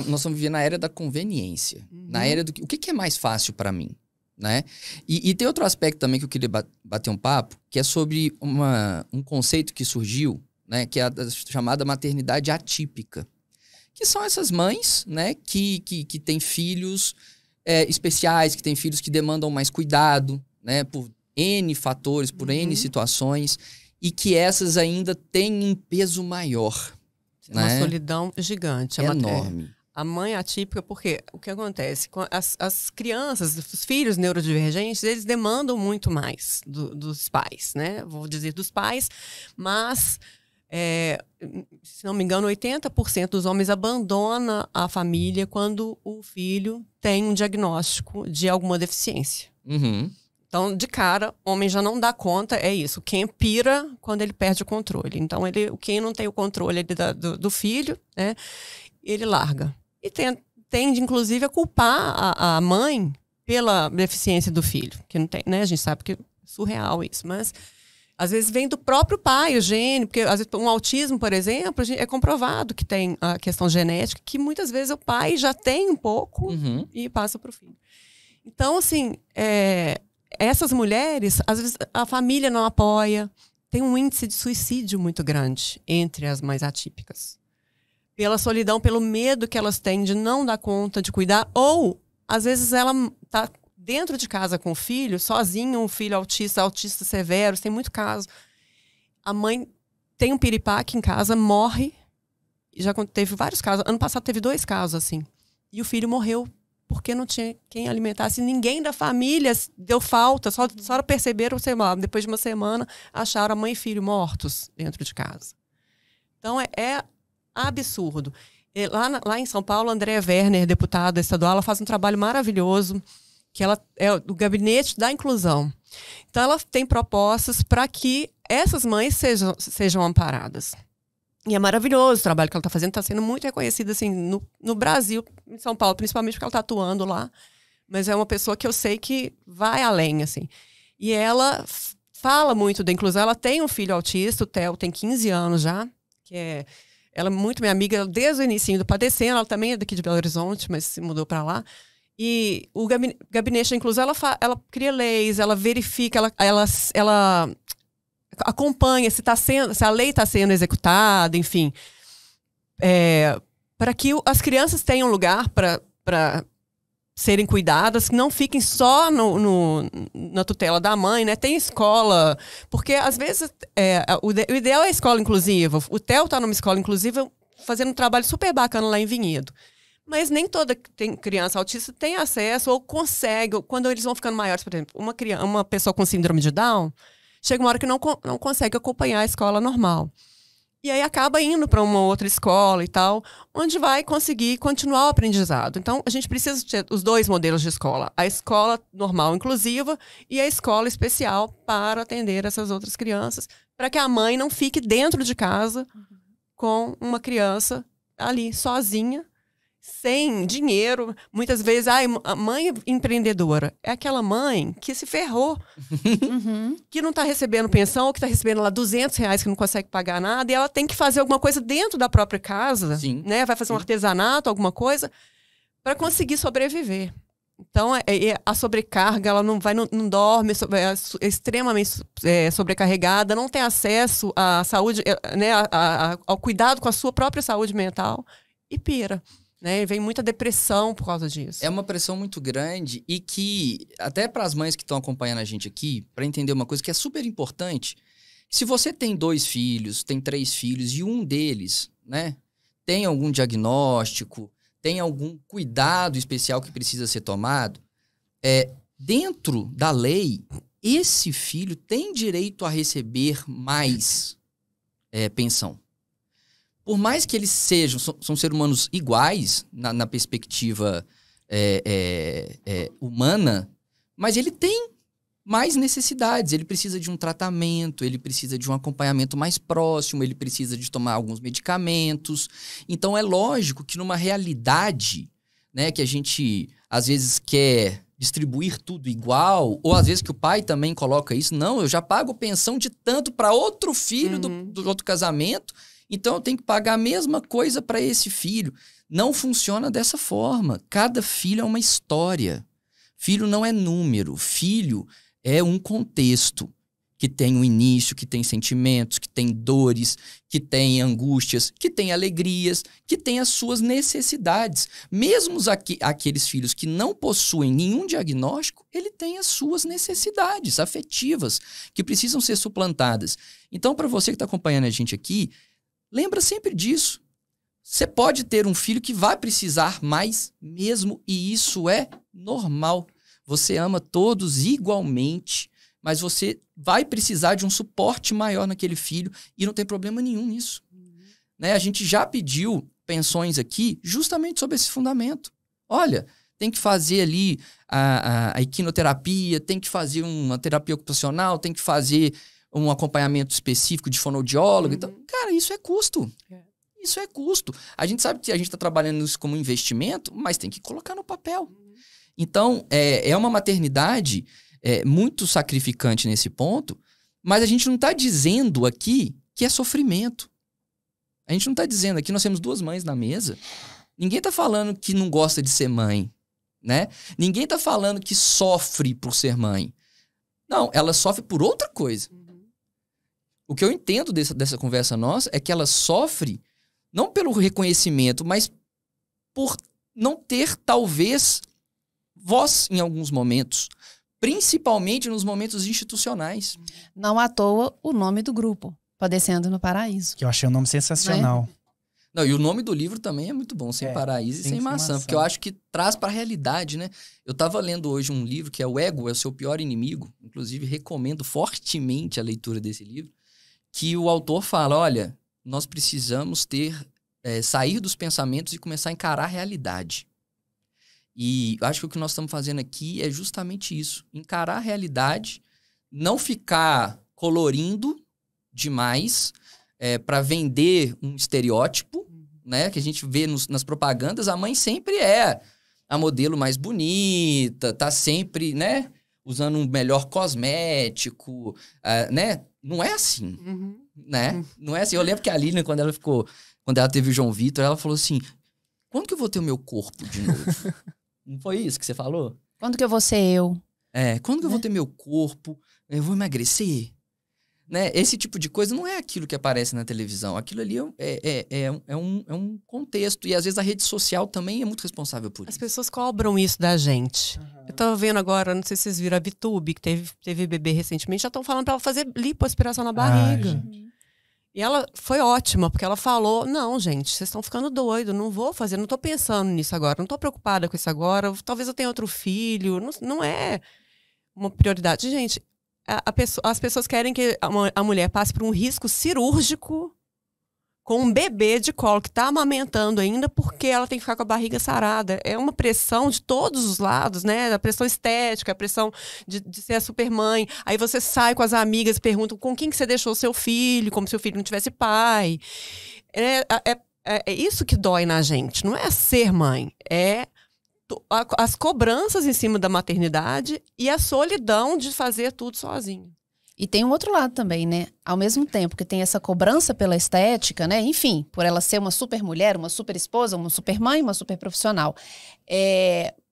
Nós estamos vivendo na era da conveniência, na era do o que é mais fácil para mim? Né? E tem outro aspecto também que eu queria bater um papo, que é sobre um conceito que surgiu, né, que é a chamada maternidade atípica. Que são essas mães, né, que têm filhos especiais, que têm filhos que demandam mais cuidado, né, por N fatores, por N situações, e que essas ainda têm um peso maior.
É uma solidão gigante.
É enorme.
A mãe atípica, porque o que acontece? As crianças, os filhos neurodivergentes, eles demandam muito mais dos pais, né? Vou dizer dos pais, mas, se não me engano, 80% dos homens abandonam a família quando o filho tem um diagnóstico de alguma deficiência. Então, de cara, o homem já não dá conta, é isso. Quem pira quando ele perde o controle. Então, quem não tem o controle do filho, né? Ele larga. E tende, inclusive, a culpar a mãe pela deficiência do filho. Que não tem, né? A gente sabe que é surreal isso. Mas, às vezes, vem do próprio pai, o gene. Porque, às vezes, um autismo, por exemplo, é comprovado que tem a questão genética, que muitas vezes o pai já tem um pouco e passa para o filho. Então, assim, essas mulheres, às vezes, a família não apoia. Tem um índice de suicídio muito grande entre as mães atípicas. Pela solidão, pelo medo que elas têm de não dar conta de cuidar. Ou, às vezes, ela tá dentro de casa com o filho, sozinha, um filho autista severo, tem muito caso. A mãe tem um piripaque em casa, morre. Já teve vários casos. Ano passado teve 2 casos, assim. E o filho morreu porque não tinha quem alimentasse. Ninguém da família deu falta. Só perceberam, sei lá, depois de uma semana, acharam a mãe e filho mortos dentro de casa. Então, é absurdo. Lá em São Paulo, a Andréa Werner, deputada estadual, ela faz um trabalho maravilhoso, que ela é do Gabinete da Inclusão. Então, ela tem propostas para que essas mães sejam amparadas. E é maravilhoso o trabalho que ela está fazendo, está sendo muito reconhecida assim, no Brasil, em São Paulo, principalmente porque ela está atuando lá. Mas é uma pessoa que eu sei que vai além, assim. E ela fala muito da inclusão. Ela tem um filho autista, o Theo tem 15 anos já, ela é muito minha amiga desde o início do Padecendo. Ela também é daqui de Belo Horizonte, mas se mudou para lá. E o Gabinete da Inclusão, ela cria leis, ela verifica, ela acompanha se a lei está sendo executada, enfim. Para que as crianças tenham lugar para serem cuidadas, que não fiquem só na tutela da mãe, né? Tem escola, porque às vezes o ideal é a escola inclusiva. O Theo está numa escola inclusiva fazendo um trabalho super bacana lá em Vinhedo. Mas nem toda criança autista tem acesso ou consegue, quando eles vão ficando maiores, por exemplo, uma pessoa com síndrome de Down, chega uma hora que não consegue acompanhar a escola normal. E aí acaba indo para uma outra escola e tal, onde vai conseguir continuar o aprendizado. Então, a gente precisa ter os dois modelos de escola. A escola normal inclusiva e a escola especial para atender essas outras crianças, para que a mãe não fique dentro de casa com uma criança ali sozinha, sem dinheiro. Muitas vezes, a mãe empreendedora é aquela mãe que se ferrou, que não está recebendo pensão, ou que está recebendo lá R$200 que não consegue pagar nada, e ela tem que fazer alguma coisa dentro da própria casa, né? Vai fazer um artesanato, alguma coisa, para conseguir sobreviver. Então, a sobrecarga, ela não dorme, é extremamente sobrecarregada, não tem acesso à saúde, né, ao cuidado com a sua própria saúde mental, e pira. Né? Vem muita depressão por causa disso.
É uma pressão muito grande e que, até para as mães que estão acompanhando a gente aqui, para entender uma coisa que é super importante, se você tem 2 filhos, tem 3 filhos e um deles, né, tem algum diagnóstico, tem algum cuidado especial que precisa ser tomado, dentro da lei, esse filho tem direito a receber mais pensão. Por mais que eles são seres humanos iguais na perspectiva humana, mas ele tem mais necessidades. Ele precisa de um tratamento, ele precisa de um acompanhamento mais próximo, ele precisa de tomar alguns medicamentos. Então, é lógico que numa realidade, né, que a gente às vezes quer distribuir tudo igual, ou às vezes que o pai também coloca isso, não, eu já pago pensão de tanto para outro filho do outro casamento, então eu tenho que pagar a mesma coisa para esse filho. Não funciona dessa forma. Cada filho é uma história. Filho não é número. Filho é um contexto que tem um início, que tem sentimentos, que tem dores, que tem angústias, que tem alegrias, que tem as suas necessidades. Mesmo aqueles filhos que não possuem nenhum diagnóstico, ele tem as suas necessidades afetivas que precisam ser suplantadas. Então, para você que está acompanhando a gente aqui, lembra sempre disso. Você pode ter um filho que vai precisar mais mesmo, e isso é normal. Você ama todos igualmente, mas você vai precisar de um suporte maior naquele filho e não tem problema nenhum nisso. Né? A gente já pediu pensões aqui justamente sobre esse fundamento. Olha, tem que fazer ali a equinoterapia, tem que fazer uma terapia ocupacional, tem que fazer um acompanhamento específico de fonoaudiólogo. Então, cara, isso é custo. Isso é custo. A gente sabe que a gente está trabalhando isso como investimento, mas tem que colocar no papel. Então, é uma maternidade muito sacrificante nesse ponto, mas a gente não está dizendo aqui que é sofrimento. A gente não está dizendo aqui, nós temos 2 mães na mesa. Ninguém está falando que não gosta de ser mãe, né? Ninguém está falando que sofre por ser mãe. Não, ela sofre por outra coisa. O que eu entendo dessa conversa nossa é que ela sofre não pelo reconhecimento, mas por não ter, talvez, voz em alguns momentos, principalmente nos momentos institucionais.
Não à toa o nome do grupo, Padecendo no Paraíso.
Que eu achei um nome sensacional.
Não, e o nome do livro também é muito bom, Sem Paraíso e Sem Maçã, porque eu acho que traz para a realidade, né? Eu estava lendo hoje um livro que é O Ego é o Seu Pior Inimigo, inclusive recomendo fortemente a leitura desse livro, que o autor fala, olha, nós precisamos sair dos pensamentos e começar a encarar a realidade. E acho que o que nós estamos fazendo aqui é justamente isso. Encarar a realidade, não ficar colorindo demais para vender um estereótipo, né? Que a gente vê nas propagandas. A mãe sempre é a modelo mais bonita, tá sempre, né? Usando um melhor cosmético, né? Não é assim, né? Não é assim. Eu lembro que a Lilian, quando ela teve o João Vitor, ela falou assim, quando que eu vou ter o meu corpo de novo? Não foi isso que você falou?
Quando que eu vou ser eu?
Quando que eu vou ter meu corpo? Eu vou emagrecer? Né? Esse tipo de coisa não é aquilo que aparece na televisão. Aquilo ali é um contexto. E às vezes a rede social também é muito responsável por isso.
As pessoas cobram isso da gente. Eu tava vendo agora, não sei se vocês viram, a ViTube, que teve bebê recentemente, já estão falando para ela fazer lipoaspiração na barriga. E ela foi ótima, porque ela falou, não, gente, vocês estão ficando doidos, não vou fazer, não tô pensando nisso agora, não tô preocupada com isso agora, talvez eu tenha outro filho, não é uma prioridade. Gente, as pessoas querem que a mulher passe por um risco cirúrgico com um bebê de colo que tá amamentando ainda, porque ela tem que ficar com a barriga sarada. É uma pressão de todos os lados, né? A pressão estética, a pressão de ser a supermãe. Aí você sai com as amigas e pergunta com quem que você deixou seu filho, como se o filho não tivesse pai. É isso que dói na gente. Não é ser mãe. É as cobranças em cima da maternidade e a solidão de fazer tudo sozinho.
E tem um outro lado também, né? Ao mesmo tempo que tem essa cobrança pela estética, né? Enfim, por ela ser uma super mulher, uma super esposa, uma super mãe, uma super profissional.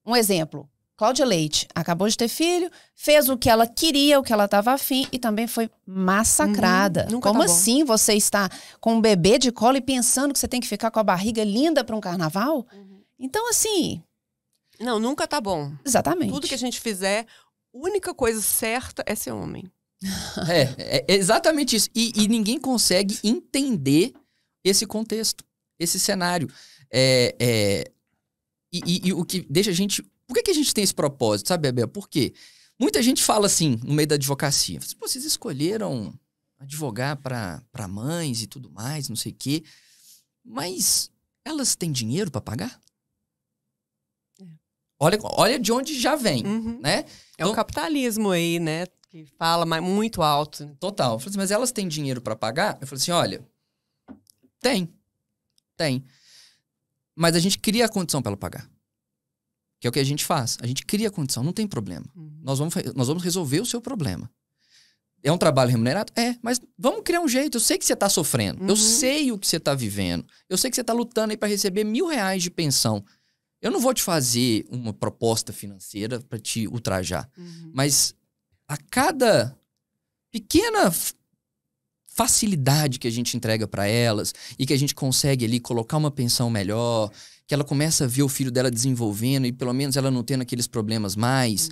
Um exemplo, Cláudia Leite acabou de ter filho, fez o que ela queria, o que ela estava afim e também foi massacrada. Como assim você está com um bebê de colo e pensando que você tem que ficar com a barriga linda para um carnaval? Então, assim...
Não, nunca tá bom.
Exatamente.
Tudo que a gente fizer, a única coisa certa é ser homem.
É exatamente isso. E ninguém consegue entender esse contexto, esse cenário. E o que deixa a gente... Por que a gente tem esse propósito, sabe, Bebel? Por quê? Muita gente fala assim, no meio da advocacia. Vocês escolheram advogar para mães e tudo mais, não sei o quê. Mas elas têm dinheiro para pagar? Olha de onde já vem, né?
Então, o capitalismo aí, né? Que fala muito alto.
Total. Eu falei assim, mas elas têm dinheiro para pagar? Eu falei assim, olha, tem. Mas a gente cria a condição para ela pagar. Que é o que a gente faz. A gente cria a condição, não tem problema. Nós vamos resolver o seu problema. É um trabalho remunerado? Mas vamos criar um jeito. Eu sei que você tá sofrendo. Eu sei o que você tá vivendo. Eu sei que você tá lutando aí para receber R$1.000 de pensão. Eu não vou te fazer uma proposta financeira para te ultrajar. Mas a cada pequena facilidade que a gente entrega para elas e que a gente consegue ali colocar uma pensão melhor, que ela começa a ver o filho dela desenvolvendo e pelo menos ela não tendo aqueles problemas mais...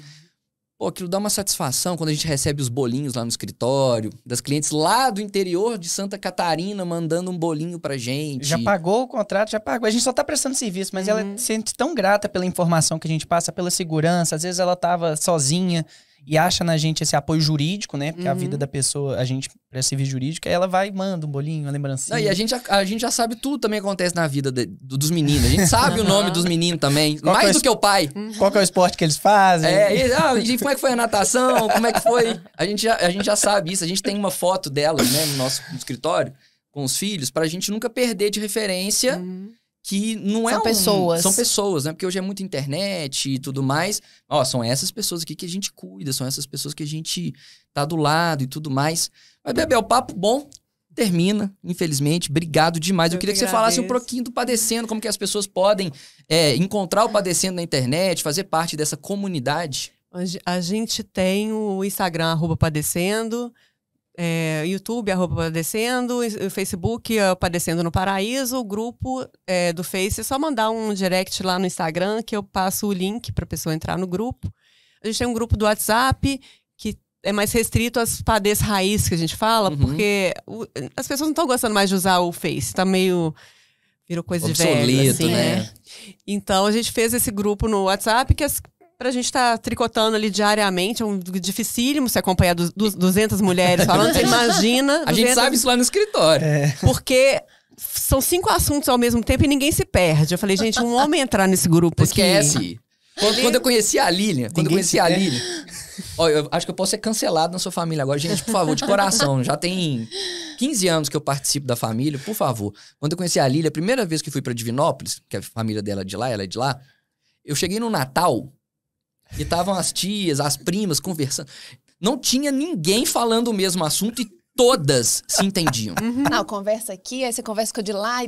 Pô, aquilo dá uma satisfação quando a gente recebe os bolinhos lá no escritório, das clientes lá do interior de Santa Catarina mandando um bolinho pra gente.
Já pagou o contrato, já pagou. A gente só tá prestando serviço, mas ela se sente tão grata pela informação que a gente passa, pela segurança. Às vezes ela tava sozinha e acha na gente esse apoio jurídico, né? Porque a vida da pessoa, a gente presta serviço jurídico, aí ela vai e manda um bolinho, uma lembrancinha.
E a gente já sabe tudo também acontece na vida dos meninos. A gente sabe o nome dos meninos também, mais do que o pai.
Qual que é o esporte que eles fazem?
Como é que foi a natação? Como é que foi? A gente já sabe isso. A gente tem uma foto delas, né, no nosso escritório, com os filhos, pra gente nunca perder de referência que não é
São pessoas.
São pessoas, né? Porque hoje é muita internet e tudo mais. São essas pessoas aqui que a gente cuida, são essas pessoas que a gente tá do lado e tudo mais. Mas, Bebel, o papo bom termina, infelizmente. Obrigado demais. Eu queria que você falasse um pouquinho do Padecendo, como que as pessoas podem encontrar o Padecendo na internet, fazer parte dessa comunidade.
A gente tem o Instagram, @Padecendo, YouTube, @Padecendo, o Facebook, Padecendo no Paraíso, o grupo do Face, é só mandar um direct lá no Instagram que eu passo o link para a pessoa entrar no grupo. A gente tem um grupo do WhatsApp que é mais restrito às padês raiz que a gente fala, porque as pessoas não estão gostando mais de usar o Face, tá meio... Virou coisa
obsoleto,
de velho, assim,
né?
Então, a gente fez esse grupo no WhatsApp que pra gente estar tricotando ali diariamente, é dificílimo se acompanhar 200 mulheres falando, você imagina...
A gente sabe isso lá no escritório.
Porque são 5 assuntos ao mesmo tempo e ninguém se perde. Eu falei, gente, um homem entrar nesse grupo
esquece. Quando eu conheci a Lilian, eu acho que eu posso ser cancelado na sua família agora. Gente, por favor, de coração, já tem 15 anos que eu participo da família, por favor. Quando eu conheci a Lilian, a primeira vez que fui pra Divinópolis, que a família dela é de lá, ela é de lá, eu cheguei no Natal e estavam as tias, as primas conversando. Não tinha ninguém falando o mesmo assunto e todas se entendiam.
Não, conversa aqui, aí você conversa com o de lá.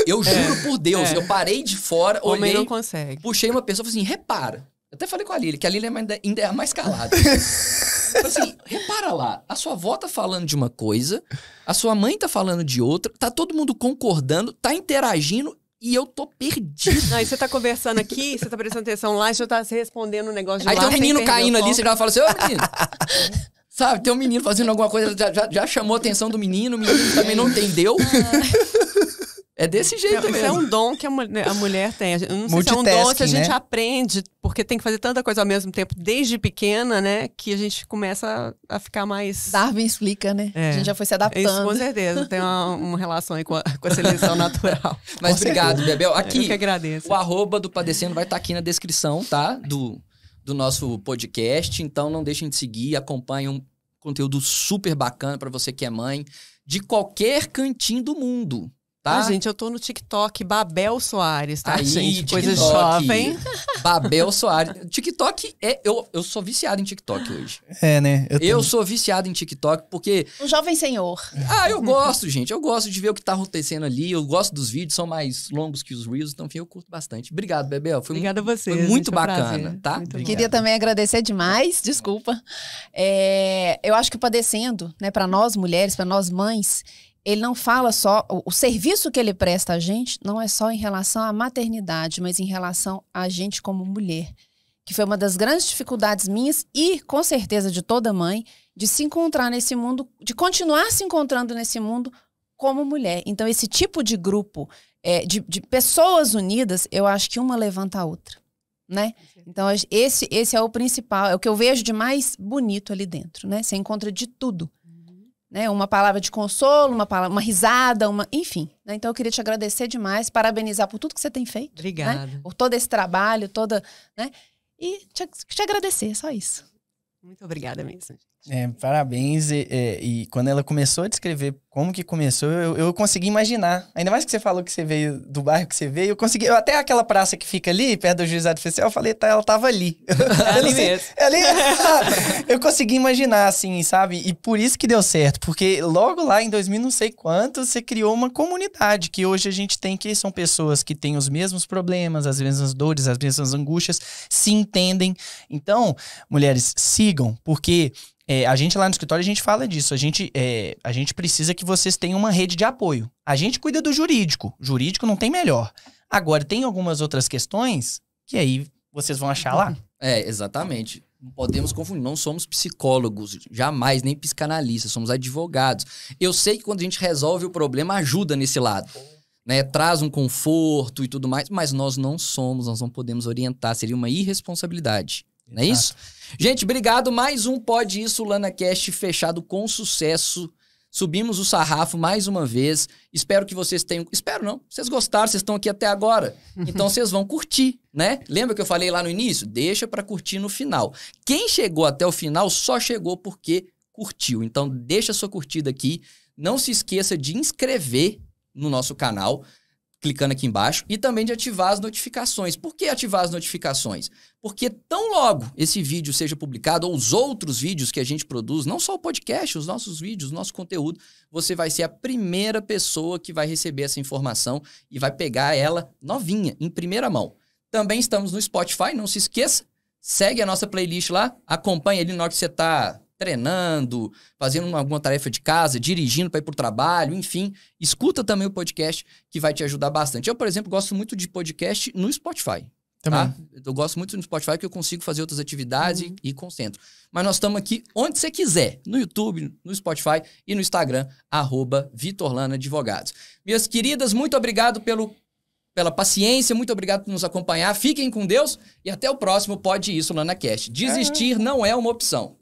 Eu juro por Deus, eu parei de fora, olhei,
não consegue.
Puxei uma pessoa e falei assim, repara. Eu até falei com a Lilian, que a Lilian ainda é a mais calada. Eu falei assim, repara lá, a sua avó tá falando de uma coisa, a sua mãe tá falando de outra, tá todo mundo concordando, tá interagindo e eu tô perdido.
Aí você tá conversando aqui, você tá prestando atenção lá, e já tá se respondendo um negócio de
aí
lá.
Aí tem um menino caindo ali, você já fala assim, ô menino... Sabe, tem um menino fazendo alguma coisa, já chamou a atenção do menino, o menino também não entendeu. É desse jeito mesmo.
Isso é um dom que a mulher tem. Eu não sei se é um dom que a gente aprende, porque tem que fazer tanta coisa ao mesmo tempo, desde pequena, né? Que a gente começa a ficar mais...
Darwin explica, né? A gente já foi se adaptando.
Isso, com certeza. Tem uma relação aí com a seleção natural.
Mas obrigado, Bebel. Aqui,
eu que agradeço.
O @ do Padecendo vai estar aqui na descrição, tá? Do nosso podcast. Então, não deixem de seguir. Acompanhem um conteúdo super bacana para você que é mãe, de qualquer cantinho do mundo. Tá?
Gente, eu tô no TikTok, Babel Soares, tá,
aí,
gente? Coisa jovem.
Babel Soares. TikTok, eu sou viciado em TikTok hoje.
É, né?
Eu sou viciado em TikTok porque...
Um jovem senhor.
Eu gosto, gente. Eu gosto de ver o que tá acontecendo ali. Eu gosto dos vídeos, são mais longos que os Reels. Então, enfim, eu curto bastante. Obrigado, Bebel.
Obrigada a você.
Foi muito bacana, tá?
Muito
Queria também agradecer demais, desculpa. Eu acho que o Padecendo, né, para nós mulheres, para nós mães... Ele não fala só... O serviço que ele presta a gente não é só em relação à maternidade, mas em relação a gente como mulher. Que foi uma das grandes dificuldades minhas e, com certeza, de toda mãe, de se encontrar nesse mundo, de continuar se encontrando nesse mundo como mulher. Então, esse tipo de grupo, de pessoas unidas, eu acho que uma levanta a outra, né? Então, esse é o principal, é o que eu vejo de mais bonito ali dentro, né? Você encontra de tudo. Né, uma palavra de consolo, uma risada, enfim. Né? Então, eu queria te agradecer demais, parabenizar por tudo que você tem feito.
Obrigada.
Né? Por todo esse trabalho, né? E te agradecer, só isso.
Muito obrigada mesmo.
Parabéns. E quando ela começou a descrever como que começou, eu consegui imaginar. Ainda mais que você falou que você veio do bairro que você veio, até aquela praça que fica ali, perto do Juizado Oficial, eu falei, ela tava ali.
Ali mesmo.
Eu consegui imaginar, assim, sabe? E por isso que deu certo, porque logo lá em 2000 não sei quanto, você criou uma comunidade que hoje a gente tem, que são pessoas que têm os mesmos problemas, as mesmas dores, as mesmas angústias, se entendem. Então, mulheres, sigam, porque... a gente lá no escritório, a gente fala disso. A gente precisa que vocês tenham uma rede de apoio. A gente cuida do jurídico. Jurídico não tem melhor. Agora, tem algumas outras questões que aí vocês vão achar lá.
Exatamente. Não podemos confundir. Não somos psicólogos, jamais, nem psicanalistas. Somos advogados. Eu sei que quando a gente resolve o problema, ajuda nesse lado. Né? Traz um conforto e tudo mais. Mas nós não podemos orientar. Seria uma irresponsabilidade. Não é isso? Gente, obrigado. Mais um Pode Isso, LanaCast fechado com sucesso. Subimos o sarrafo mais uma vez. Espero que vocês tenham... Espero não. Vocês gostaram, vocês estão aqui até agora. Então vocês vão curtir, né? Lembra que eu falei lá no início? Deixa pra curtir no final. Quem chegou até o final só chegou porque curtiu. Então deixa a sua curtida aqui. Não se esqueça de inscrever no nosso canal, clicando aqui embaixo, e também de ativar as notificações. Por que ativar as notificações? Porque tão logo esse vídeo seja publicado, ou os outros vídeos que a gente produz, não só o podcast, os nossos vídeos, o nosso conteúdo, você vai ser a primeira pessoa que vai receber essa informação e vai pegar ela novinha, em primeira mão. Também estamos no Spotify, não se esqueça, segue a nossa playlist lá, acompanha ali na hora que você está treinando, fazendo alguma tarefa de casa, dirigindo para ir para o trabalho, enfim. Escuta também o podcast que vai te ajudar bastante. Eu, por exemplo, gosto muito de podcast no Spotify. Tá? Eu gosto muito no Spotify porque eu consigo fazer outras atividades e concentro. Mas nós estamos aqui onde você quiser, no YouTube, no Spotify e no Instagram, @VitorLanaAdvogados. Minhas queridas, muito obrigado pela paciência, muito obrigado por nos acompanhar. Fiquem com Deus e até o próximo Pode Isso, LanaCast. Desistir não é uma opção.